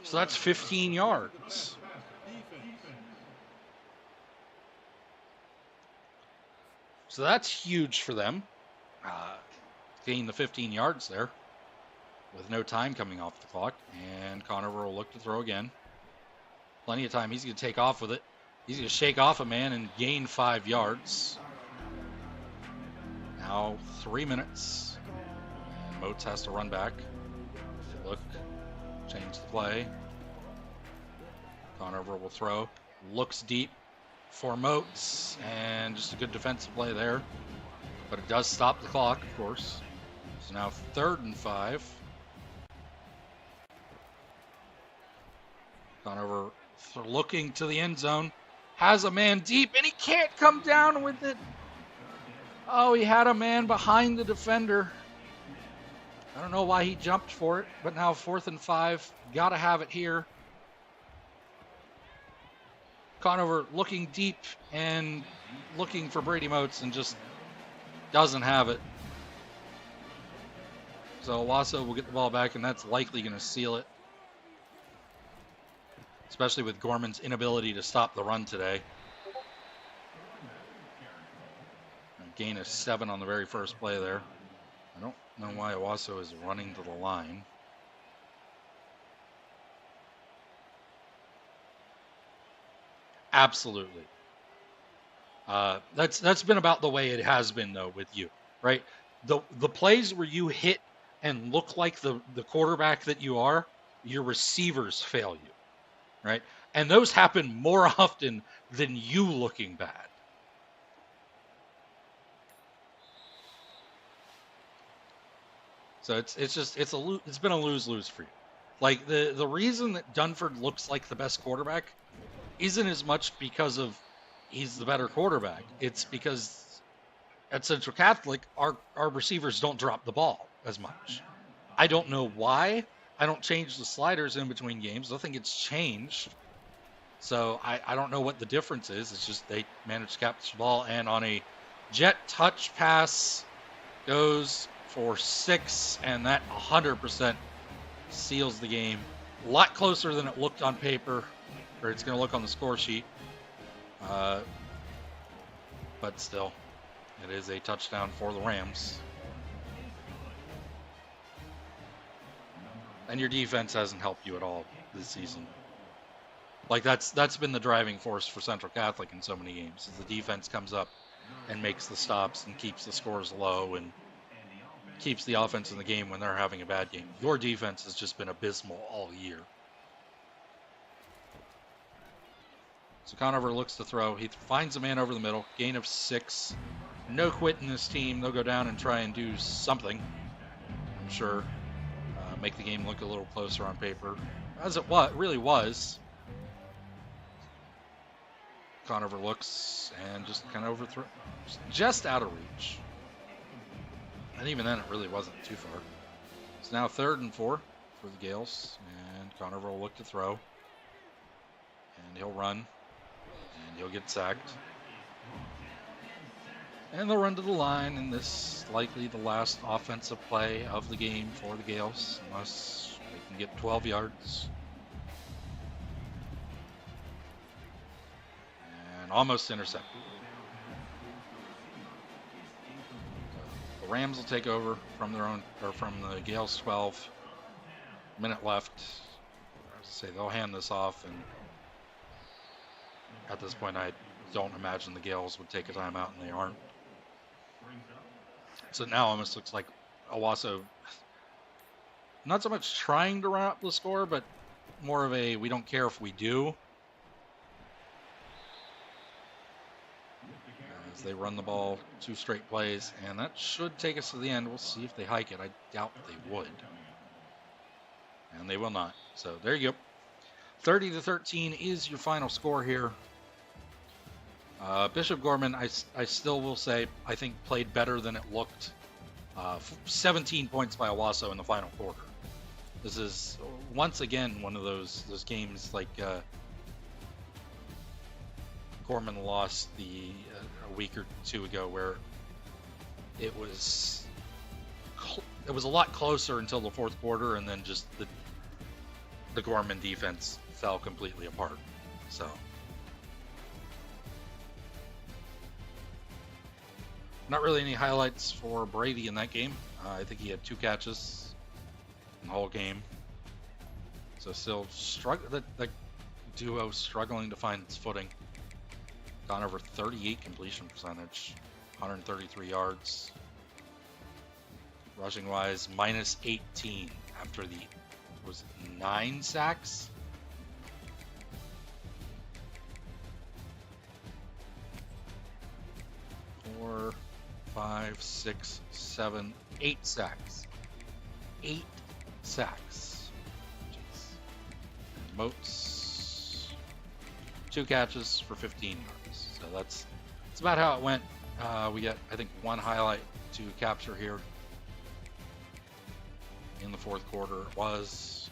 So that's 15 yards. So that's huge for them. Gain the 15 yards there with no time coming off the clock. And Conover will look to throw again. Plenty of time. He's going to take off with it. He's going to shake off a man and gain 5 yards. Now 3 minutes. And Moats has to run back. Look. Change the play. Conover will throw. Looks deep for Moats. And just a good defensive play there. But it does stop the clock, of course. So now 3rd and 5. Conover looking to the end zone. Has a man deep, and he can't come down with it. Oh, he had a man behind the defender. I don't know why he jumped for it, but now 4th and 5. Got to have it here. Conover looking deep, and looking for Brady Moats and just doesn't have it. So Owasso will get the ball back, and that's likely going to seal it, especially with Gorman's inability to stop the run today. A gain of 7 on the very first play there. I don't know why Owasso is running to the line. Absolutely. That's been about the way it has been though with you, right? The plays where you hit and look like the quarterback that you are, your receivers fail you, right? And those happen more often than you looking bad. So it's been a lose-lose for you. Like the reason that Dunford looks like the best quarterback isn't as much because of he's the better quarterback. It's because at Central Catholic, our receivers don't drop the ball as much. I don't know why. I don't change the sliders in between games. I think it's changed. So I don't know what the difference is. It's just they managed to capture the ball, and on a jet touch pass goes for 6, and that 100% seals the game. A lot closer than it looked on paper, or it's going to look on the score sheet. But still, it is a touchdown for the Rams. And your defense hasn't helped you at all this season. Like that's been the driving force for Central Catholic in so many games. Is the defense comes up and makes the stops and keeps the scores low and keeps the offense in the game when they're having a bad game. Your defense has just been abysmal all year. So Conover looks to throw. He finds a man over the middle. Gain of 6. No quit in this team. They'll go down and try and do something. I'm sure. Make the game look a little closer on paper. As it really was. Conover looks and just kind of overthrows. Just out of reach. And even then, it really wasn't too far. It's now 3rd and 4 for the Gales. And Conover will look to throw. And he'll run. And he'll get sacked. And they'll run to the line, and this is likely the last offensive play of the game for the Gales, unless they can get 12 yards. And almost intercepted. The Rams will take over from their own, or from the Gales 12. Minute left. As I say, they'll hand this off, and at this point, I don't imagine the Gales would take a timeout, and they aren't. So now almost looks like Owasso not so much trying to run up the score, but more of a we don't care if we do. As they run the ball 2 straight plays, and that should take us to the end. We'll see if they hike it. I doubt they would. And they will not. So there you go. 30-13 is your final score here. Bishop Gorman, I still will say, I think played better than it looked. 17 points by Owasso in the final quarter. This is once again one of those games like Gorman lost a week or 2 ago, where it was a lot closer until the 4th quarter, and then just the Gorman defense fell completely apart. So. Not really any highlights for Brady in that game. I think he had 2 catches in the whole game. So still the duo struggling to find its footing. Gone over 38 completion percentage, 133 yards. Rushing wise, minus 18 after the, was it 9 sacks? Four, 5, 6, 7, 8 sacks. 8 sacks. Jeez. Moats, 2 catches for 15 yards. So that's about how it went. We got, I think, 1 highlight to capture here in the 4th quarter. It was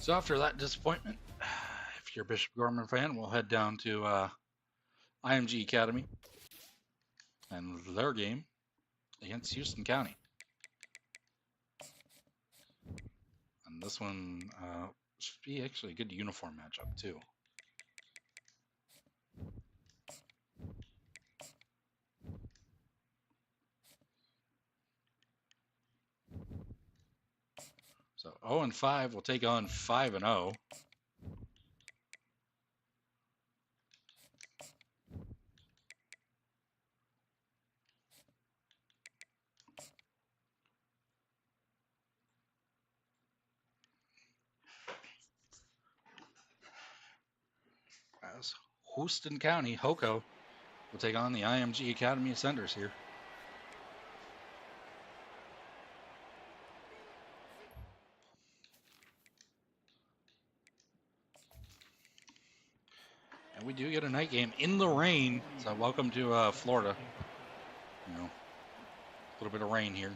So after that disappointment, if you're a Bishop Gorman fan, we'll head down to IMG Academy and their game against Houston County. And this one should be actually a good uniform matchup too. So 0-5 will take on 5-0. As Houston County, HOCO, will take on the IMG Academy Ascenders here. And we do get a night game in the rain. So welcome to Florida. You know, a little bit of rain here.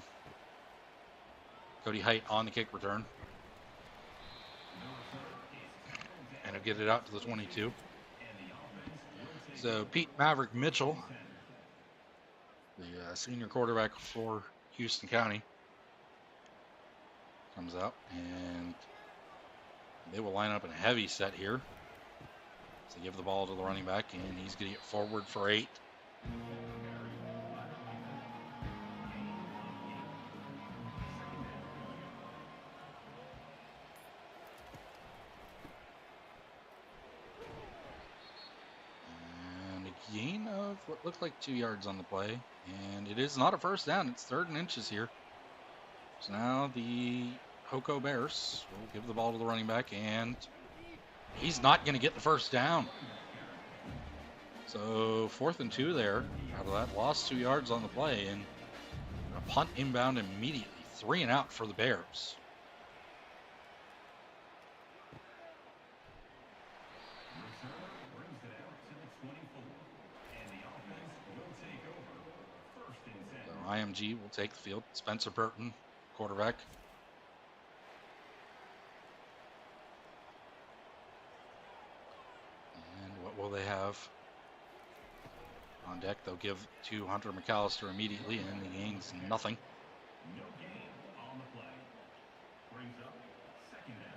Cody Height on the kick return. And he'll get it out to the 22. So Pete Maverick Mitchell, the senior quarterback for Houston County, comes out, and they will line up in a heavy set here. So give the ball to the running back, and he's going to get forward for 8. And a gain of what looked like 2 yards on the play, and it is not a first down. It's 3rd and inches here. So now the HOCO Bears will give the ball to the running back, and he's not going to get the first down. So 4th and 2 there. Out of that, lost 2 yards on the play, and a punt inbound immediately. 3 and out for the Bears. So IMG will take the field. Spencer Burton, quarterback. And what will they have on deck? They'll give to Hunter McAllister immediately, and he gains nothing. No gain on the play. Brings up 2nd down.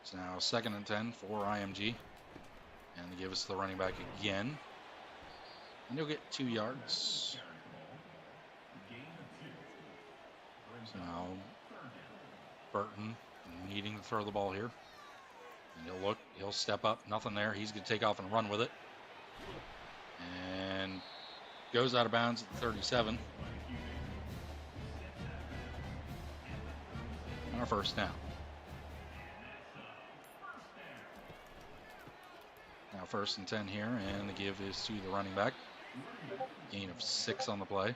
It's now 2nd and 10 for IMG. And they give us the running back again. And he'll get 2 yards. So now Burton needing to throw the ball here. And he'll step up, nothing there. He's going to take off and run with it. And goes out of bounds at the 37. And our first down. Now 1st and 10 here, and the give is to the running back. Gain of 6 on the play.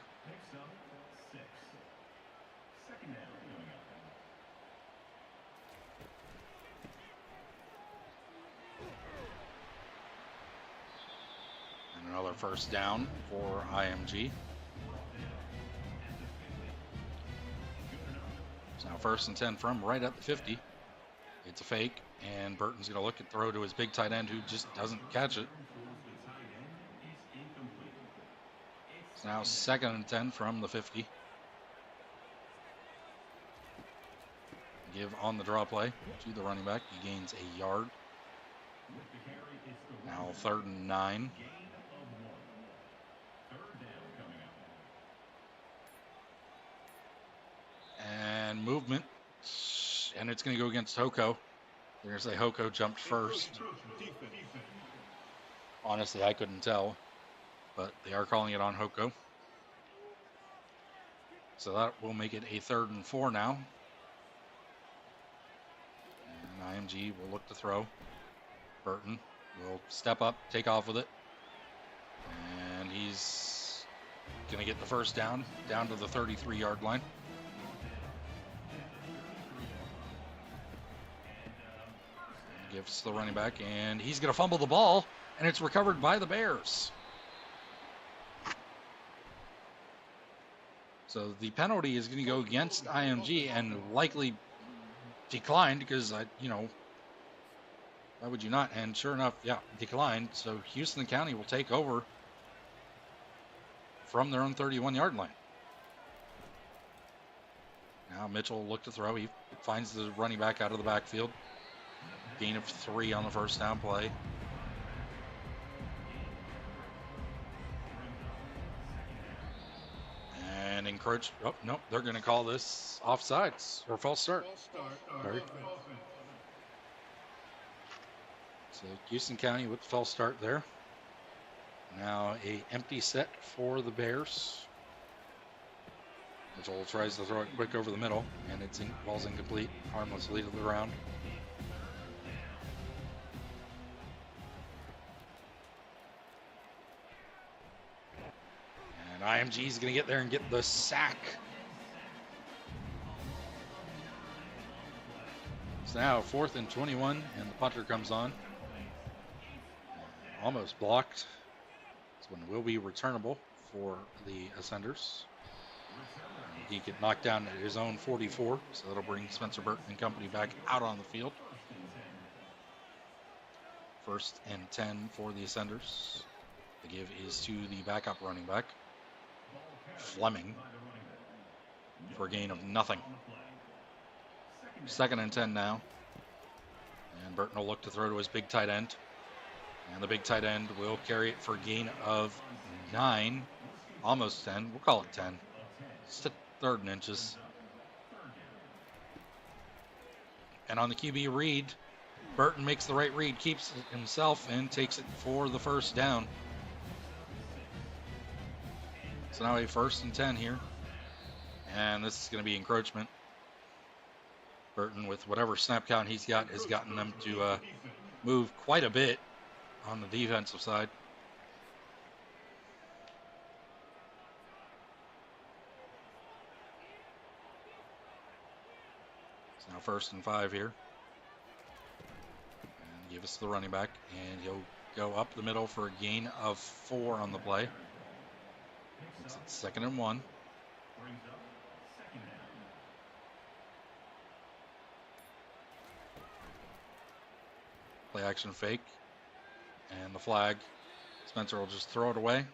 And another first down for IMG. So now 1st and 10 from right at the 50. It's a fake, and Burton's going to look and throw to his big tight end, who just doesn't catch it. It's now 2nd and 10 from the 50. Give on the draw play to the running back. He gains a yard. Now 3rd and 9. And movement. And it's going to go against HOCO. They're going to say HOCO jumped first. Honestly, I couldn't tell. But they are calling it on HOCO. So that will make it a 3rd and 4 now. And IMG will look to throw. Burton will step up, take off with it. And he's going to get the first down to the 33-yard line. Gives the running back, and he's going to fumble the ball, and it's recovered by the Bears. So the penalty is going to go against IMG and likely declined because why would you not? And sure enough, yeah, declined. So Houston County will take over from their own 31-yard line. Now Mitchell will look to throw. He finds the running back out of the backfield. Gain of 3 on the first down play. And encroach. Oh, no, they're going to call this offsides or false start. Sorry. So Houston County with the false start there. Now a empty set for the Bears. Mitchell tries to throw it quick over the middle, and it's ball's incomplete, harmlessly to the ground. And IMG is going to get there and get the sack. It's now 4th and 21, and the punter comes on. Almost blocked. This one will be returnable for the Ascenders. He get knocked down at his own 44, so that'll bring Spencer Burton and company back out on the field. 1st and 10 for the Ascenders. The give is to the backup running back, Fleming, for a gain of nothing. 2nd and 10 now. And Burton will look to throw to his big tight end. And the big tight end will carry it for a gain of 9, almost 10. We'll call it 10. It's 3rd and inches. And on the QB read, Burton makes the right read, keeps it himself, and takes it for the first down. So now a 1st and 10 here. And this is going to be encroachment. Burton, with whatever snap count he's got, has gotten them to move quite a bit on the defensive side. It's now 1st and 5 here. And give us the running back, and he'll go up the middle for a gain of 4 on the play. It's 2nd and 1. Play action fake. And the flag. Spencer will just throw it away.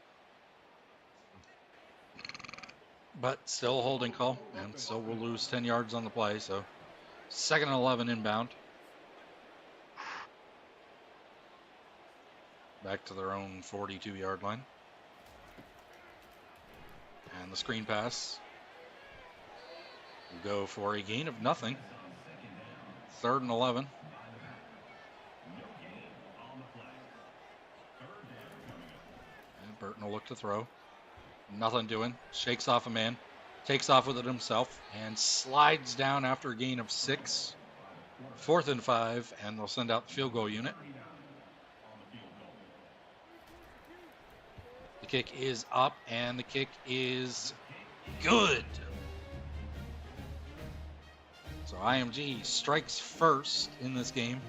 But still a holding call. And still will lose 10 yards on the play. So 2nd and 11 inbound. Back to their own 42-yard line. And the screen pass will go for a gain of nothing. 3rd and 11. And Burton will look to throw. Nothing doing. Shakes off a man. Takes off with it himself. And slides down after a gain of 6. 4th and 5. And they'll send out the field goal unit. The kick is up, and the kick is good. So IMG strikes first in this game.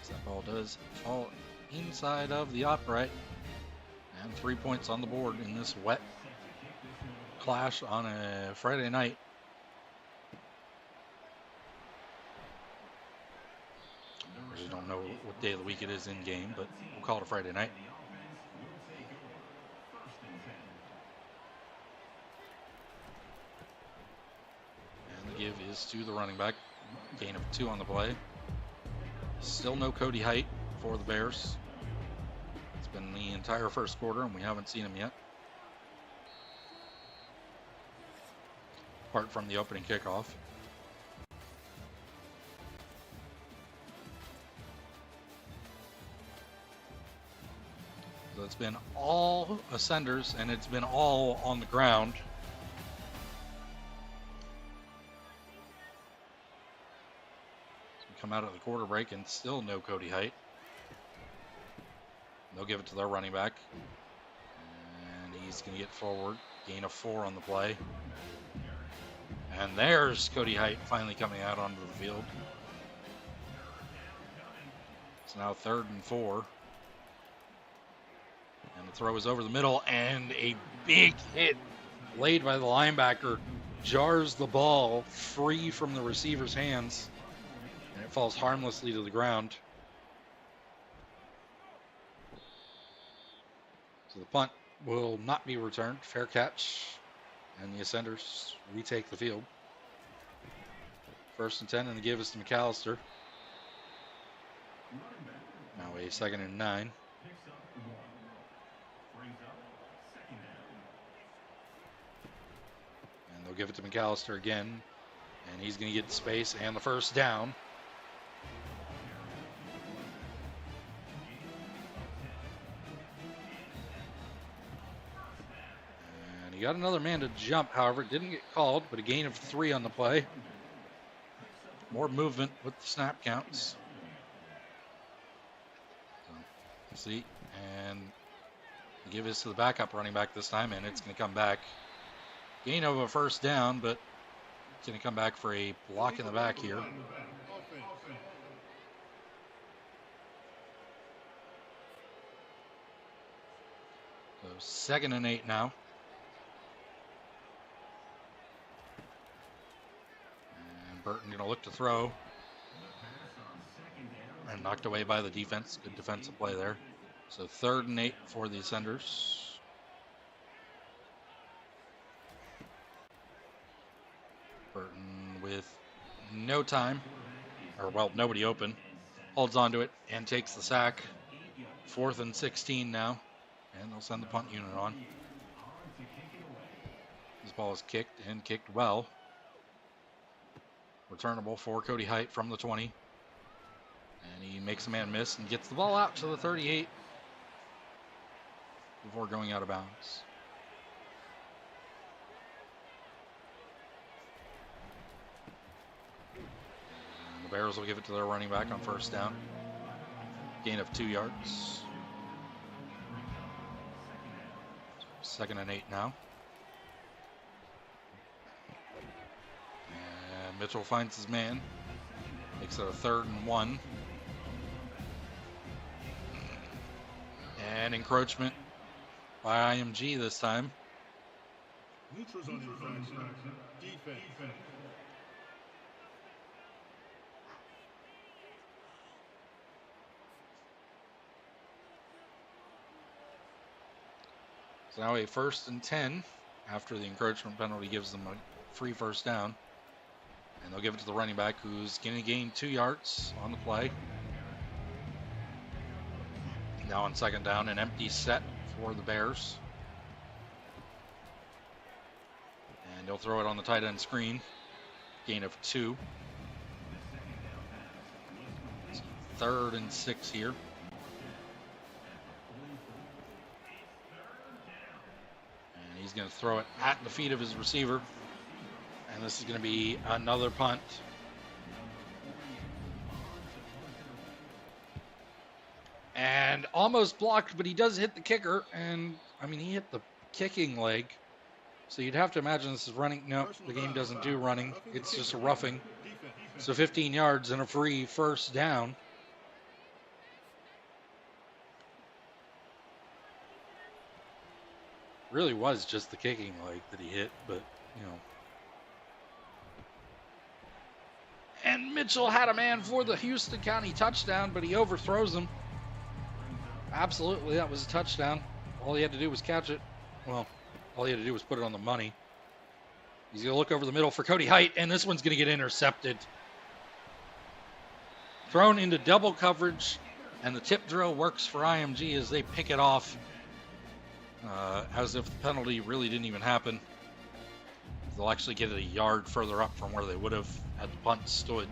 So that ball does fall inside of the upright. And 3 points on the board in this wet clash on a Friday night. I don't know what day of the week it is in game, but we'll call it a Friday night. And the give is to the running back. Gain of 2 on the play. Still no Cody Height for the Bears. It's been the entire first quarter, and we haven't seen him yet. Apart from the opening kickoff. So it's been all Ascenders, and it's been all on the ground. So we come out of the quarter break, and still no Cody Height. They'll give it to their running back. And he's going to get forward. Gain of 4 on the play. And there's Cody Height finally coming out onto the field. It's now 3rd and 4. And the throw is over the middle, and a big hit laid by the linebacker, jars the ball free from the receiver's hands, and it falls harmlessly to the ground. So the punt will not be returned. Fair catch, and the Ascenders retake the field. 1st and 10, and the give is to McAllister. Now a 2nd and 9. Picks up 1. Brings up 2nd down. And they'll give it to McAllister again. And he's going to get the space and the 1st down. And he got another man to jump, however. Didn't get called, but a gain of 3 on the play. More movement with the snap counts. So, see, and give this to the backup running back this time, and it's going to come back. Gain of a 1st down, but it's going to come back for a block in the back here. So 2nd and 8 now. And Burton going to look to throw. And knocked away by the defense. Good defensive play there. So 3rd and 8 for the Ascenders. Burton with no time, or well, nobody open, holds on to it and takes the sack. 4th and 16 now, and they'll send the punt unit on. This ball is kicked and kicked well. Returnable for Cody Height from the 20. And he makes a man miss and gets the ball out to the 38 before going out of bounds. And the Bears will give it to their running back on 1st down. Gain of 2 yards. 2nd and 8 now. And Mitchell finds his man. Makes it a 3rd and 1. And encroachment by IMG this time. Neutrals on infraction. Defense. So now a 1st and 10 after the encroachment penalty gives them a free 1st down. And they'll give it to the running back, who's going to gain 2 yards on the play. Now on 2nd down, an empty set for the Bears. And he'll throw it on the tight end screen. Gain of 2. 3rd and 6 here. And he's going to throw it at the feet of his receiver. And this is going to be another punt. And almost blocked, but he does hit the kicker. And, I mean, he hit the kicking leg. So you'd have to imagine this is running. No, the game doesn't do running. It's just a roughing. So 15 yards and a free 1st down. Really was just the kicking leg that he hit, but, you know. And Mitchell had a man for the Houston County touchdown, but he overthrows him. Absolutely, that was a touchdown. All he had to do was catch it. Well, all he had to do was put it on the money. He's going to look over the middle for Cody Height, and this one's going to get intercepted. Thrown into double coverage, and the tip drill works for IMG as they pick it off as if the penalty really didn't even happen. They'll actually get it a yard further up from where they would have had the punt stood.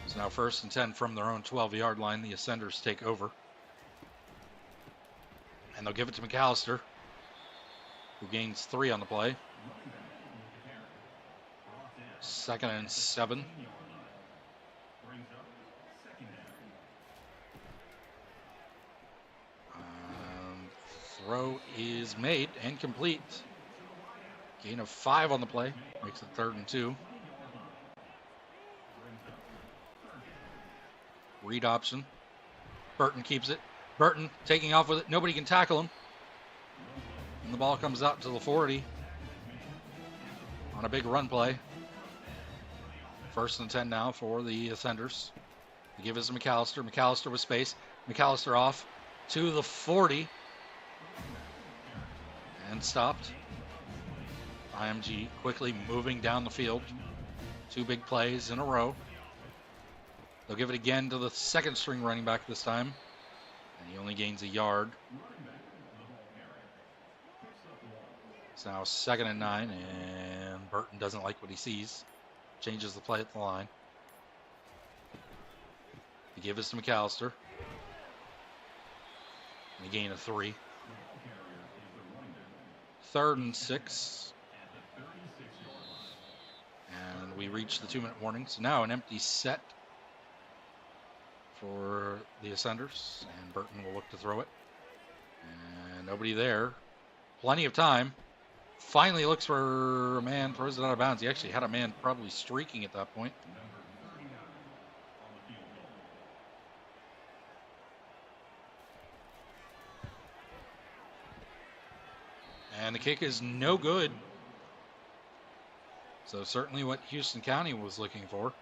So now 1st and 10 from their own 12-yard line. The Ascenders take over. And they'll give it to McAllister, who gains 3 on the play. 2nd and 7. Throw is made and complete. Gain of 5 on the play. Makes it 3rd and 2. Read option. Burton keeps it. Burton taking off with it. Nobody can tackle him. And the ball comes out to the 40. on a big run play. 1st and 10 now for the Ascenders. The give is to McAllister. McAllister with space. McAllister off to the 40. And stopped. IMG quickly moving down the field. 2 big plays in a row. They'll give it again to the 2nd string running back this time. And he only gains a yard. It's now 2nd and 9, and Burton doesn't like what he sees. Changes the play at the line. The give is to McAllister. And a gain of 3. 3rd and 6. And we reach the 2-minute warning. So now an empty set for the Ascenders. And Burton will look to throw it. And nobody there. Plenty of time. Finally looks for a man, throws it out of bounds. He actually had a man probably streaking at that point. And the kick is no good. So certainly what Houston County was looking for.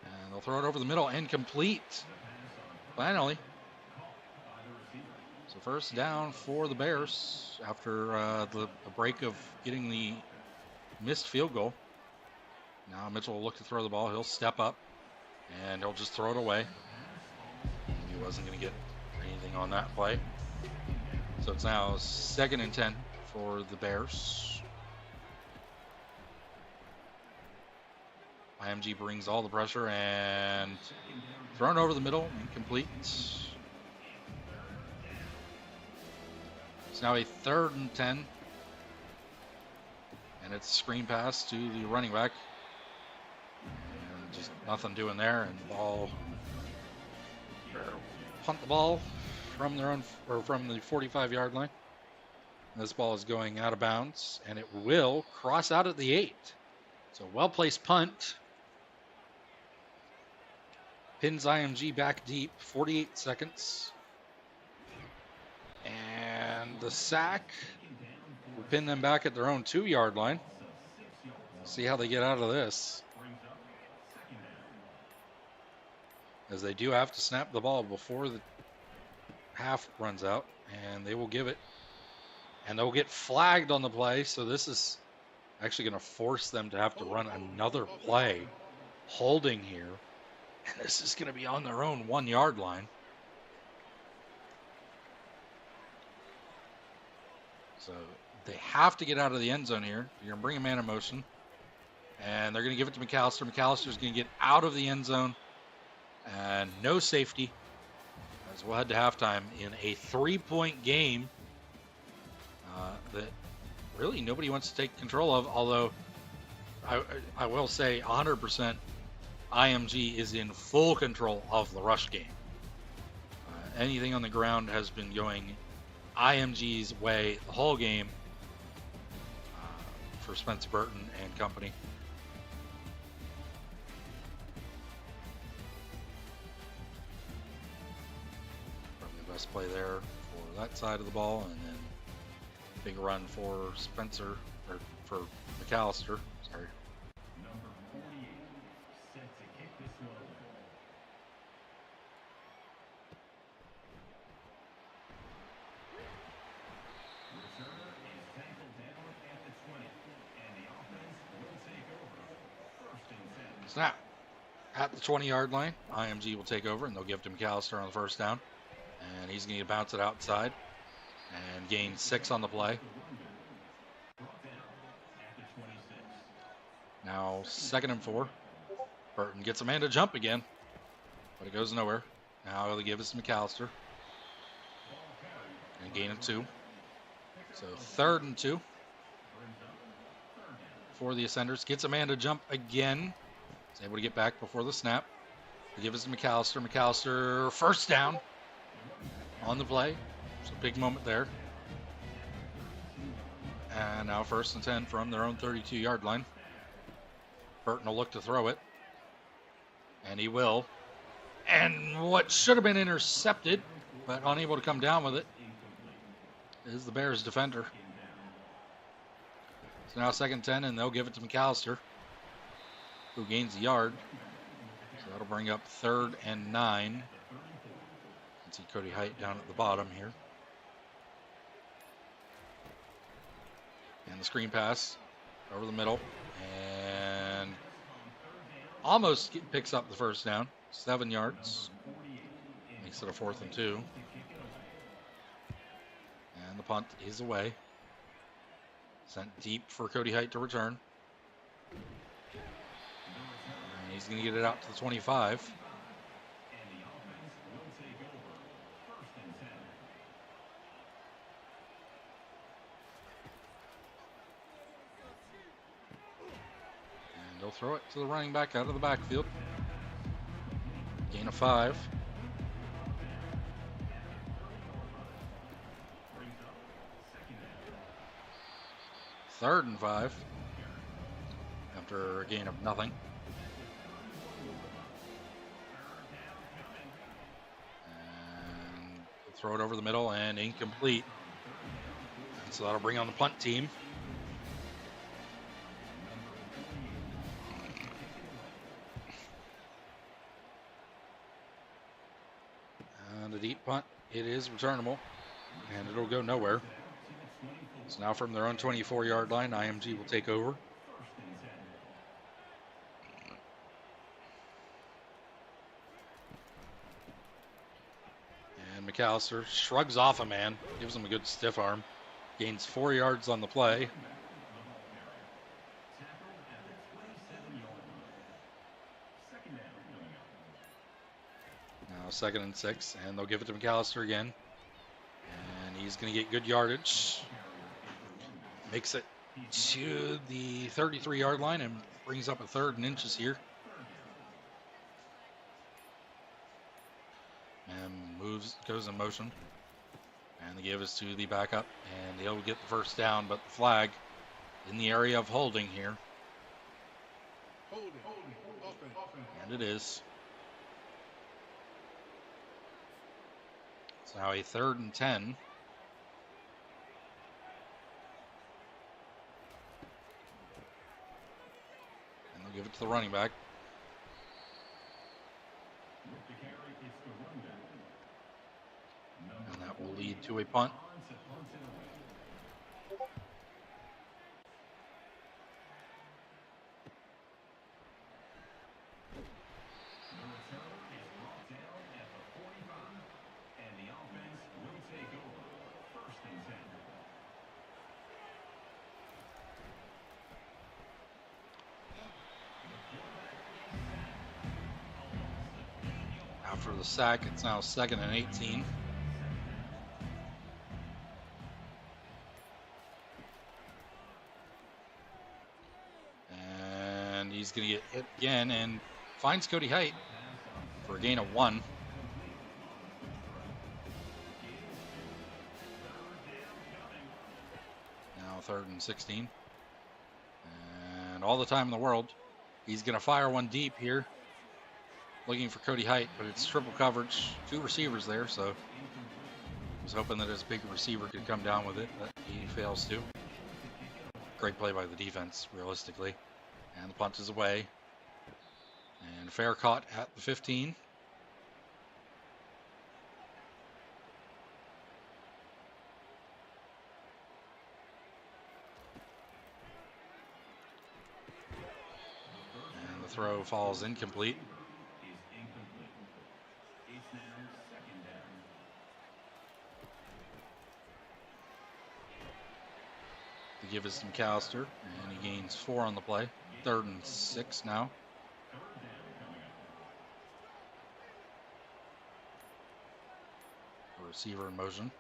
And they'll throw it over the middle and complete. Finally. So 1st down for the Bears after the break of getting the missed field goal. Now Mitchell will look to throw the ball. He'll step up and he'll just throw it away. He wasn't going to get anything on that play. So it's now 2nd and 10 for the Bears. IMG brings all the pressure and thrown over the middle, incomplete. It's now a 3rd and 10. And it's a screen pass to the running back. And just nothing doing there, and the ball, punt the ball from their own, or from the 45-yard line. This ball is going out of bounds, and it will cross out at the 8. So well-placed punt. Pins IMG back deep, 48 seconds. And the sack will pin them back at their own 2-yard line. See how they get out of this. As they do have to snap the ball before the half runs out, and they will give it. And they'll get flagged on the play, so this is actually going to force them to have to run another play, holding here. And this is going to be on their own 1-yard line. So they have to get out of the end zone here. You're going to bring a man in motion. And they're going to give it to McAllister. McAllister's going to get out of the end zone. And no safety. As we'll head to halftime in a 3-point game that really nobody wants to take control of. Although I will say 100% IMG is in full control of the rush game. Anything on the ground has been going IMG's way the whole game for Spencer Burton and company. Probably the best play there for that side of the ball, and then big run for Spencer, or for McAllister. Sorry. Number 48, set to kick this one away. Returner is tackled down at the 20, and the offense will take over. 1st and 10. Snap. At the 20-yard line, IMG will take over, and they'll give it to McAllister on the 1st down. And he's going to bounce it outside and gain 6 on the play. Brought down at the 26. Now 2nd and 4. Burton gets a man to jump again, but it goes nowhere. Now they give us to McAllister. And a gain of 2. So 3rd and 2 for the Ascenders. Gets a man to jump again. He's able to get back before the snap. They give us to McAllister. McAllister, 1st down on the play. It's a big moment there. And now 1st and 10 from their own 32-yard line. Burton will look to throw it. And he will. And what should have been intercepted but unable to come down with it is the Bears defender. So now 2nd and 10, and they'll give it to McAllister, who gains a yard. So that'll bring up 3rd and 9. You can see Cody Height down at the bottom here. And the screen pass over the middle, and almost picks up the 1st down. 7 yards. Makes it a 4th and 2. And the punt is away. Sent deep for Cody Height to return. And he's going to get it out to the 25. And they'll throw it to the running back out of the backfield. Gain of 5. Third and 5 after a gain of nothing. And throw it over the middle and incomplete. And so that'll bring on the punt team. And a deep punt. It is returnable, and it'll go nowhere. So now from their own 24-yard line, IMG will take over. And McAllister shrugs off a man, gives him a good stiff arm, gains 4 yards on the play. Now 2nd and 6, and they'll give it to McAllister again. And he's going to get good yardage. Makes it to the 33-yard line and brings up a 3rd and inches here. And goes in motion. And the give is to the backup, and he'll get the 1st down, but the flag in the area of holding here. And it is. It's now a 3rd and 10. Give it to the running back. And that will lead to a punt. After the sack, it's now 2nd and 18. And he's going to get hit again and finds Cody Height for a gain of 1. Now 3rd and 16. And all the time in the world, he's going to fire one deep here. Looking for Cody Height, but it's triple coverage. 2 receivers there, so I was hoping that his big receiver could come down with it, but he fails to. Great play by the defense, realistically. And the punt is away. And fair caught at the 15. And the throw falls incomplete. The give is to McAllister, and he gains 4 on the play. 3rd and 6 now. A receiver in motion.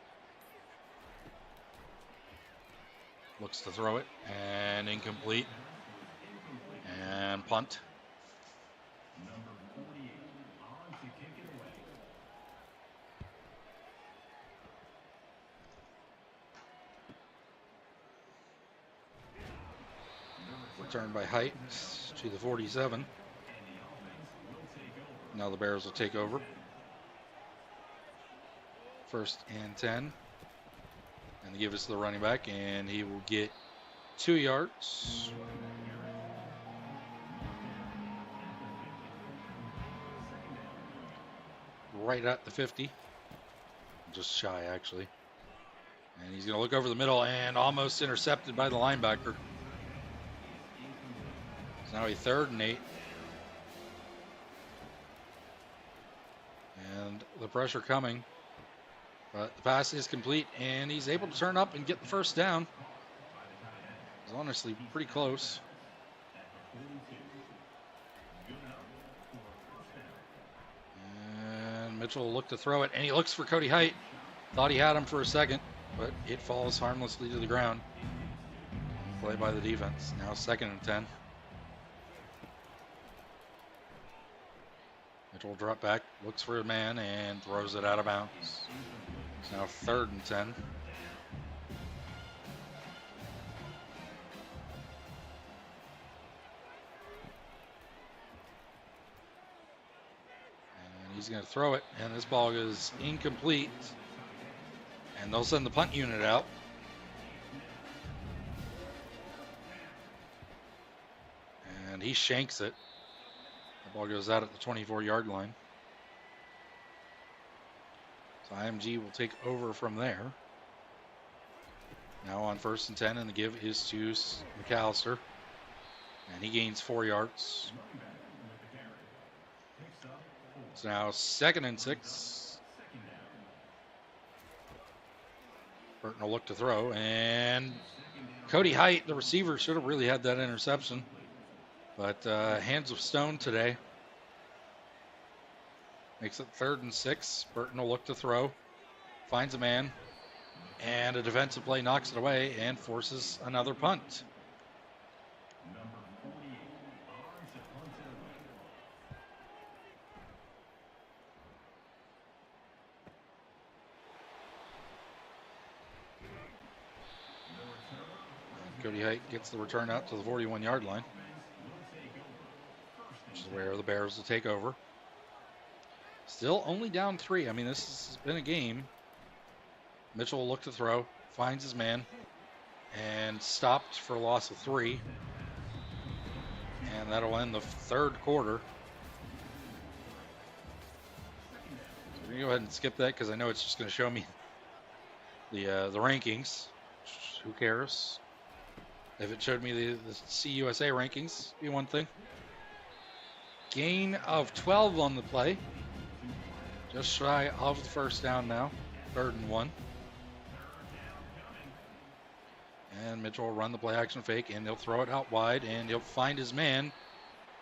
Looks to throw it, and incomplete. And punt. Returned by Height to the 47. Now the Bears will take over. First and 10. And they give us the running back, and he will get 2 yards. Right at the 50. Just shy, actually. And he's going to look over the middle and almost intercepted by the linebacker. It's now a 3rd and 8. And the pressure coming. But the pass is complete, and he's able to turn up and get the first down. It's honestly pretty close. And Mitchell will look to throw it, and he looks for Cody Height. Thought he had him for a second, but it falls harmlessly to the ground. Play by the defense. Now 2nd and 10. Mitchell will drop back, looks for a man, and throws it out of bounds. It's now 3rd and 10. And he's going to throw it, and this ball is incomplete. And they'll send the punt unit out. And he shanks it. The ball goes out at the 24-yard line. So IMG will take over from there. Now on 1st and 10, and the give is to McAllister. And he gains 4 yards. So now 2nd and 6. Burton will look to throw, and Cody Height, the receiver, should have really had that interception. But hands of stone today. Makes it 3rd and 6. Burton will look to throw. Finds a man. And a defensive play knocks it away and forces another punt. Cody Height gets the return out to the 41-yard line, which is where the Bears will take over. Still only down 3. I mean, this has been a game. Mitchell will look to throw, finds his man, and stopped for a loss of 3. And that'll end the 3rd quarter. So we're going to go ahead and skip that because I know it's just going to show me the rankings. Who cares? If it showed me the CUSA rankings, be one thing. Gain of 12 on the play. Just shy of the first down now. 3rd and 1. And Mitchell will run the play action fake, and he'll throw it out wide, and he'll find his man,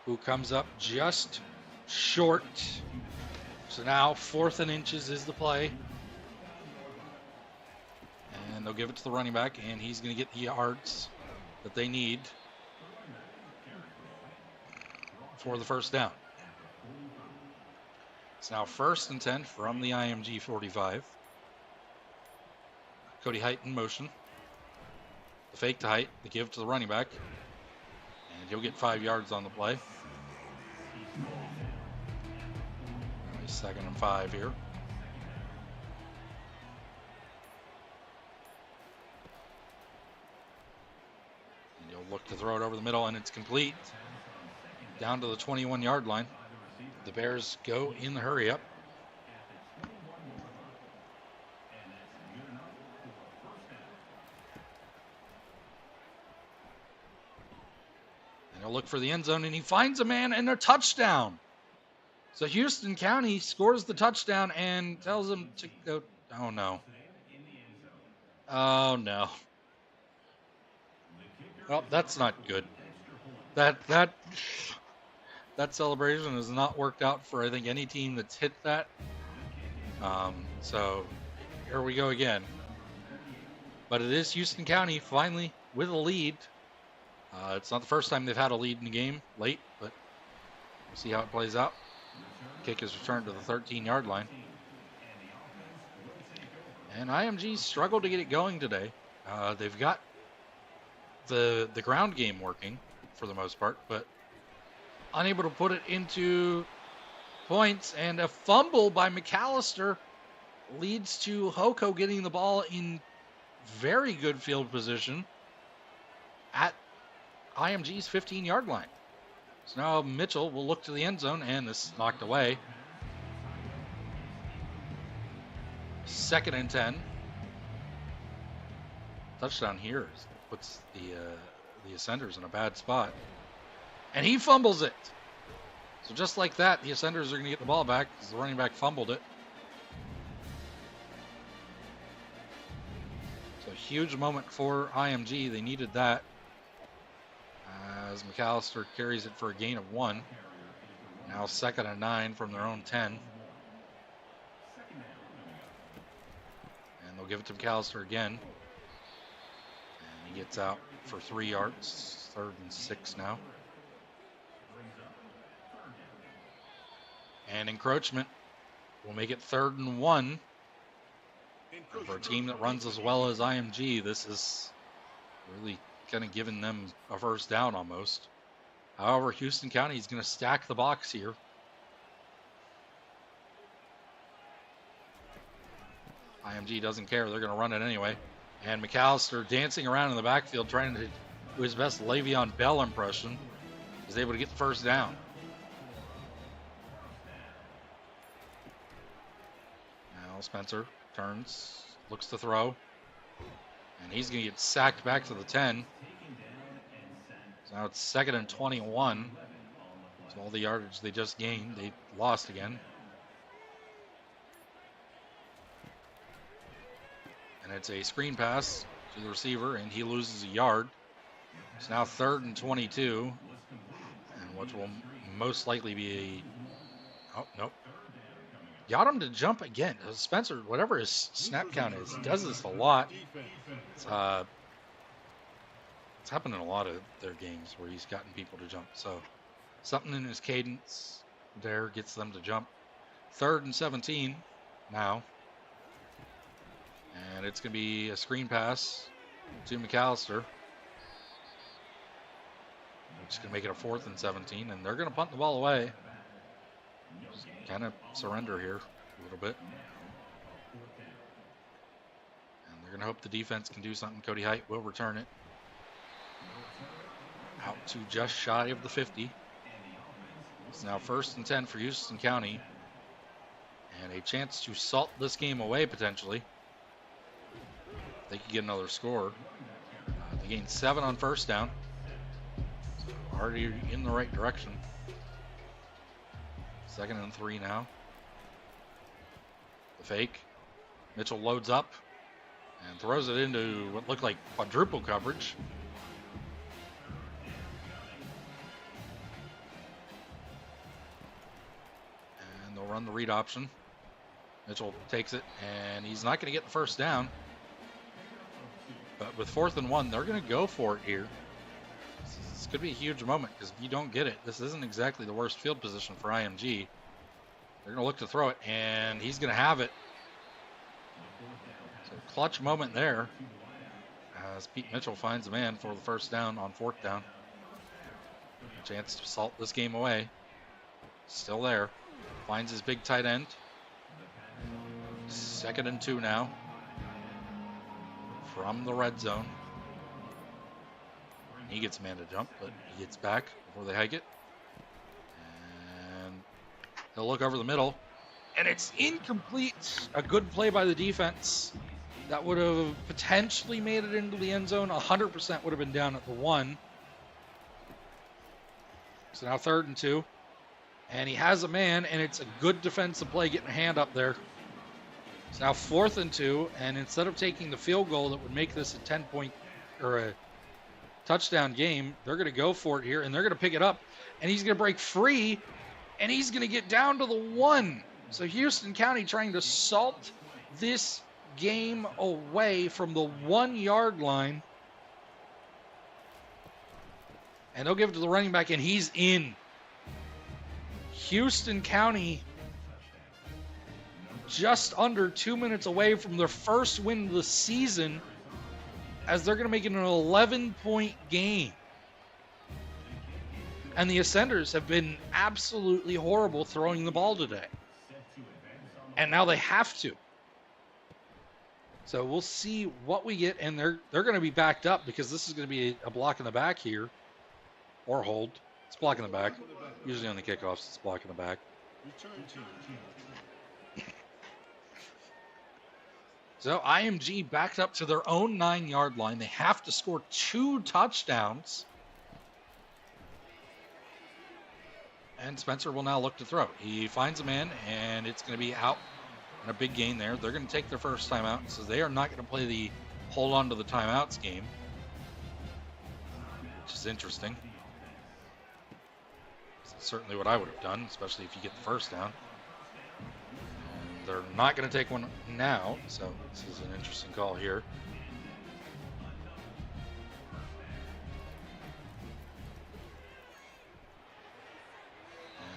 who comes up just short. So now 4th and inches is the play. And they'll give it to the running back, and he's going to get the yards that they need for the first down. It's now 1st and 10 from the IMG 45. Cody Height in motion. The fake to Height, the give to the running back. And he'll get 5 yards on the play. 2nd and 5 here. Look to throw it over the middle, and it's complete. Down to the 21-yard line. The Bears go in the hurry up. And he'll look for the end zone, and he finds a man and a touchdown. So Houston County scores the touchdown and tells him to go. Oh, no. Oh, no. Well, that's not good. That celebration has not worked out for, I think, any team that's hit that. So here we go again. But it is Houston County finally with a lead. It's not the first time they've had a lead in the game late, but we'll see how it plays out. Kick is returned to the 13-yard line. And IMG struggled to get it going today. They've got the ground game working for the most part, but unable to put it into points, and a fumble by McAllister leads to Hoko getting the ball in very good field position at IMG's 15-yard line. So now Mitchell will look to the end zone, and this is knocked away. 2nd and 10. Touchdown here puts the Ascenders in a bad spot. And he fumbles it. So just like that, the Ascenders are going to get the ball back because the running back fumbled it. So huge moment for IMG. They needed that. As McAllister carries it for a gain of 1. Now 2nd and 9 from their own 10. And they'll give it to McAllister again. And he gets out for 3 yards. 3rd and 6 now. And encroachment will make it 3rd and 1. And for a team that runs as well as IMG, this is really kind of giving them a first down almost. However, Houston County is going to stack the box here. IMG doesn't care. They're going to run it anyway. And McAllister, dancing around in the backfield, trying to do his best Le'Veon Bell impression, is able to get the first down. Now Spencer turns, looks to throw, and he's going to get sacked back to the 10. So now it's 2nd and 21. So all the yardage they just gained, they lost again. And it's a screen pass to the receiver, and he loses a yard. It's now 3rd and 22, and which will most likely be a... Oh, nope. Got him to jump again. Spencer, whatever his snap count is, does this a lot. It's happened in a lot of their games where he's gotten people to jump. So something in his cadence there gets them to jump. 3rd and 17 now. And it's going to be a screen pass to McAllister, which is going to make it a 4th and 17. And they're going to punt the ball away. Just kind of surrender here a little bit. And they're going to hope the defense can do something. Cody Height will return it. Out to just shy of the 50. It's now 1st and 10 for Houston County. And a chance to salt this game away potentially. They could get another score. They gained 7 on 1st down. So already in the right direction. 2nd and 3 now. The fake. Mitchell loads up and throws it into what looked like quadruple coverage. And they'll run the read option. Mitchell takes it, and he's not going to get the first down. But with 4th and 1, they're going to go for it here. This could be a huge moment, because if you don't get it, this isn't exactly the worst field position for IMG. They're going to look to throw it, and he's going to have it. So clutch moment there as Pete Mitchell finds a man for the first down on 4th down. A chance to salt this game away. Still there. Finds his big tight end. 2nd and 2 now. From the red zone. He gets a man to jump, but he gets back before they hike it. And he'll look over the middle. And it's incomplete. A good play by the defense. That would have potentially made it into the end zone. 100% would have been down at the 1. So now 3rd and 2. And he has a man, and it's a good defensive play getting a hand up there. It's now 4th and 2, and instead of taking the field goal that would make this a 10-point or a touchdown game, they're going to go for it here, and they're going to pick it up, and he's going to break free, and he's going to get down to the 1. So Houston County trying to salt this game away from the 1-yard line, and they'll give it to the running back, and he's in. Houston County just under 2 minutes away from their first win of the season, as they're going to make it an 11-point game. And the Ascenders have been absolutely horrible throwing the ball today. And now they have to. So we'll see what we get, and they're going to be backed up because this is going to be a block in the back here, or hold. It's block in the back. Usually on the kickoffs, it's block in the back. Return team. So IMG backed up to their own 9-yard line. They have to score 2 touchdowns. And Spencer will now look to throw. He finds a man, and it's going to be out in a big gain there. They're going to take their first timeout, so they are not going to play the hold on to the timeouts game, which is interesting. It's certainly what I would have done, especially if you get the first down. And they're not going to take one now, so this is an interesting call here.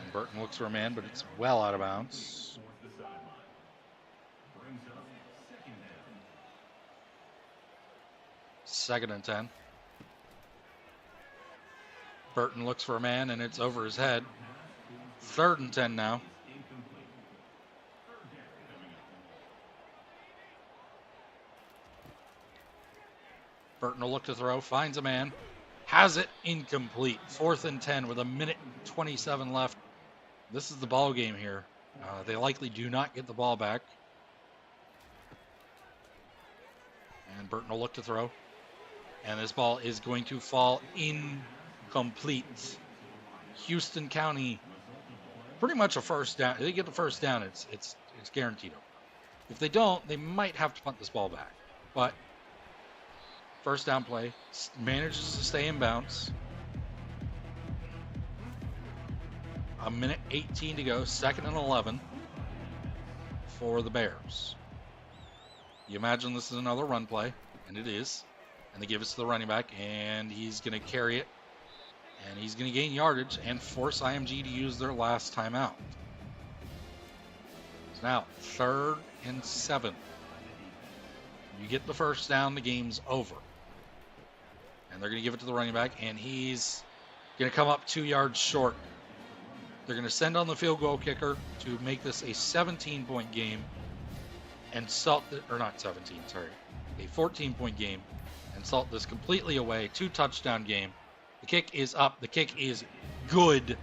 And Burton looks for a man, but it's well out of bounds. Second and 10. Burton looks for a man, and it's over his head. 3rd and 10 now. Burton will look to throw, finds a man, has it, incomplete. 4th and 10 with 1:27 left. This is the ball game here. They likely do not get the ball back. And Burton will look to throw. And this ball is going to fall incomplete. Houston County, pretty much a first down. If they get the first down, it's guaranteed over. If they don't, they might have to punt this ball back. But first down play, manages to stay in bounds. 1:18 to go, 2nd and 11 for the Bears. You imagine this is another run play, and it is. And they give it to the running back, and he's going to carry it. And he's going to gain yardage and force IMG to use their last timeout. So now, 3rd and 7. You get the first down, the game's over. And they're going to give it to the running back, and he's going to come up 2 yards short. They're going to send on the field goal kicker to make this a 17-point game and salt, or not 17, sorry, a 14-point game and salt this completely away. 2-touchdown game. The kick is up. The kick is good.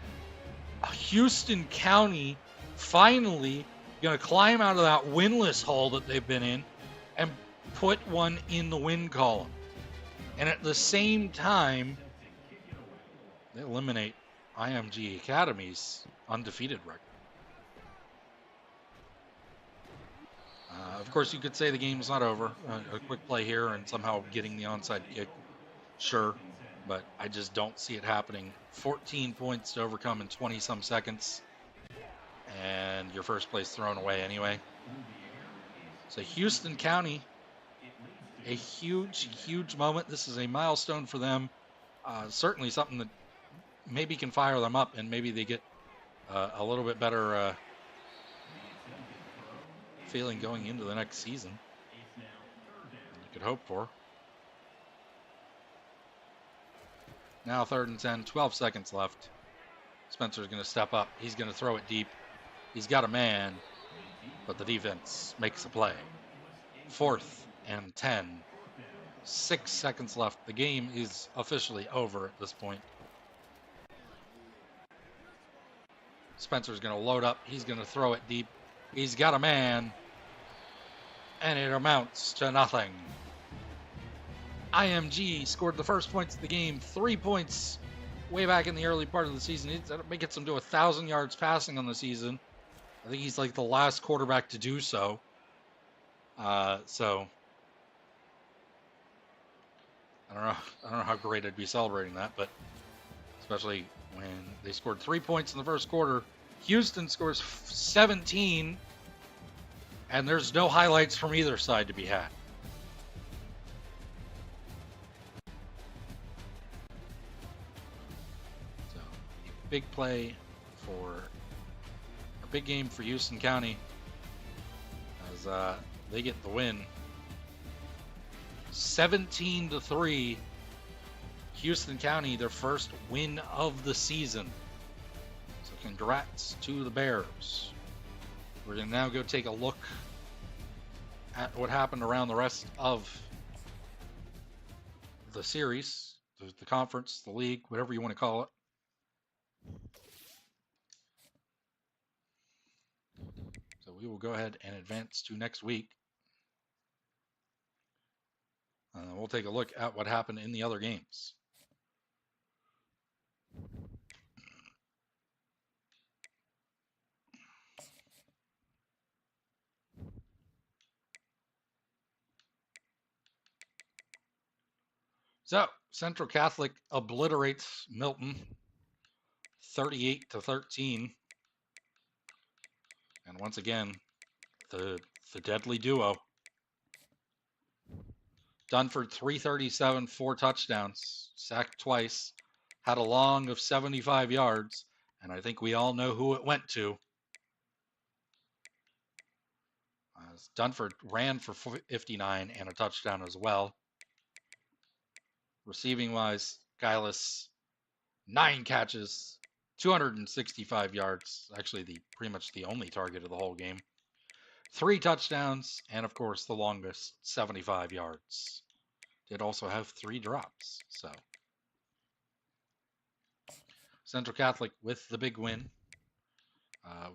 Houston County finally going to climb out of that winless hole that they've been in and put one in the win column. And at the same time, they eliminate IMG Academy's undefeated record. Of course, you could say the game's not over. A quick play here and somehow getting the onside kick. Sure, but I just don't see it happening. 14 points to overcome in 20-some seconds. And your first place thrown away anyway. So Houston County, a huge, huge moment. This is a milestone for them. Certainly something that maybe can fire them up, and maybe they get a little bit better feeling going into the next season. You could hope for. Now 3rd and 10, 12 seconds left. Spencer's going to step up. He's going to throw it deep. He's got a man, but the defense makes a play. 4th and 10. 6 seconds left. The game is officially over at this point. Spencer's going to load up. He's going to throw it deep. He's got a man, and it amounts to nothing. IMG scored the first points of the game, 3 points way back in the early part of the season. It gets him to 1,000 yards passing on the season. I think he's like the last quarterback to do so. So I don't know how great I'd be celebrating that, but especially when they scored 3 points in the first quarter. Houston scores 17, and there's no highlights from either side to be had. So, a big play for a big game for Houston County as they get the win. 17-3. Houston County, their first win of the season. So congrats to the Bears. We're going to now go take a look at what happened around the rest of the series, the conference, the league, whatever you want to call it. So we will go ahead and advance to next week. We'll take a look at what happened in the other games. So Central Catholic obliterates Milton 38-13. And once again, the deadly duo. Dunford 337, 4 touchdowns, sacked twice, had a long of 75 yards, and I think we all know who it went to. Dunford ran for 59 and a touchdown as well. Receiving wise, Guylis 9 catches, 265 yards. Actually, pretty much the only target of the whole game. 3 touchdowns, and of course the longest, 75 yards. Did also have 3 drops. So Central Catholic with the big win.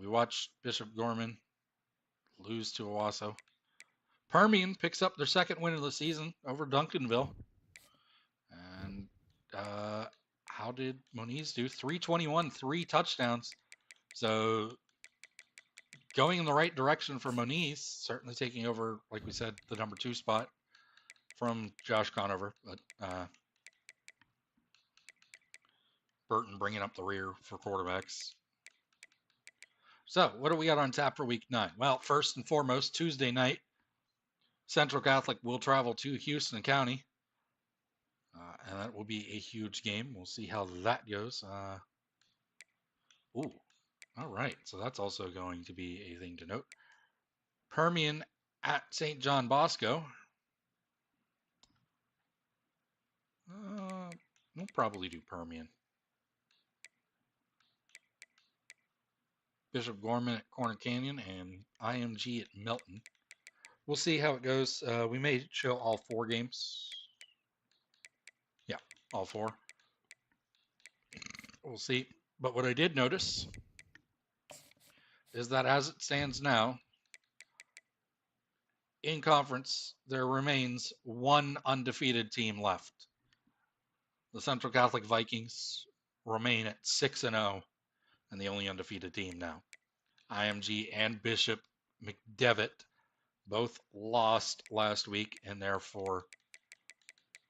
We watched Bishop Gorman lose to Owasso. Permian picks up their second win of the season over Duncanville. And how did Moniz do? 321, 3 touchdowns. So going in the right direction for Moniz, certainly taking over, like we said, the number 2 spot from Josh Conover. But Burton bringing up the rear for quarterbacks. So what do we got on tap for week 9? Well, first and foremost, Tuesday night, Central Catholic will travel to Houston County. And that will be a huge game. We'll see how that goes. Ooh, all right. So that's also going to be a thing to note. Permian at St. John Bosco. We'll probably do Permian. Bishop Gorman at Corner Canyon and IMG at Milton. We'll see how it goes. We may show all 4 games. Yeah, all 4. We'll see. But what I did notice is that as it stands now, in conference, there remains 1 undefeated team left. The Central Catholic Vikings remain at 6-0 and the only undefeated team now. IMG and Bishop McDevitt both lost last week and therefore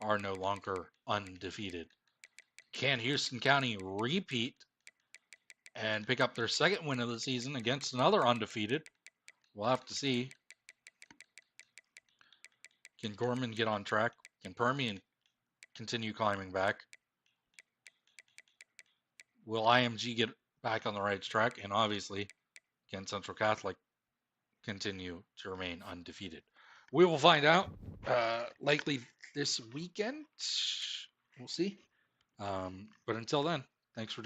are no longer undefeated. Can Houston County repeat and pick up their second win of the season against another undefeated? We'll have to see. Can Gorman get on track? Can Permian continue climbing back? Will IMG get back on the right track? And obviously, can Central Catholic continue to remain undefeated? We will find out likely this weekend. We'll see. But until then, thanks for joining.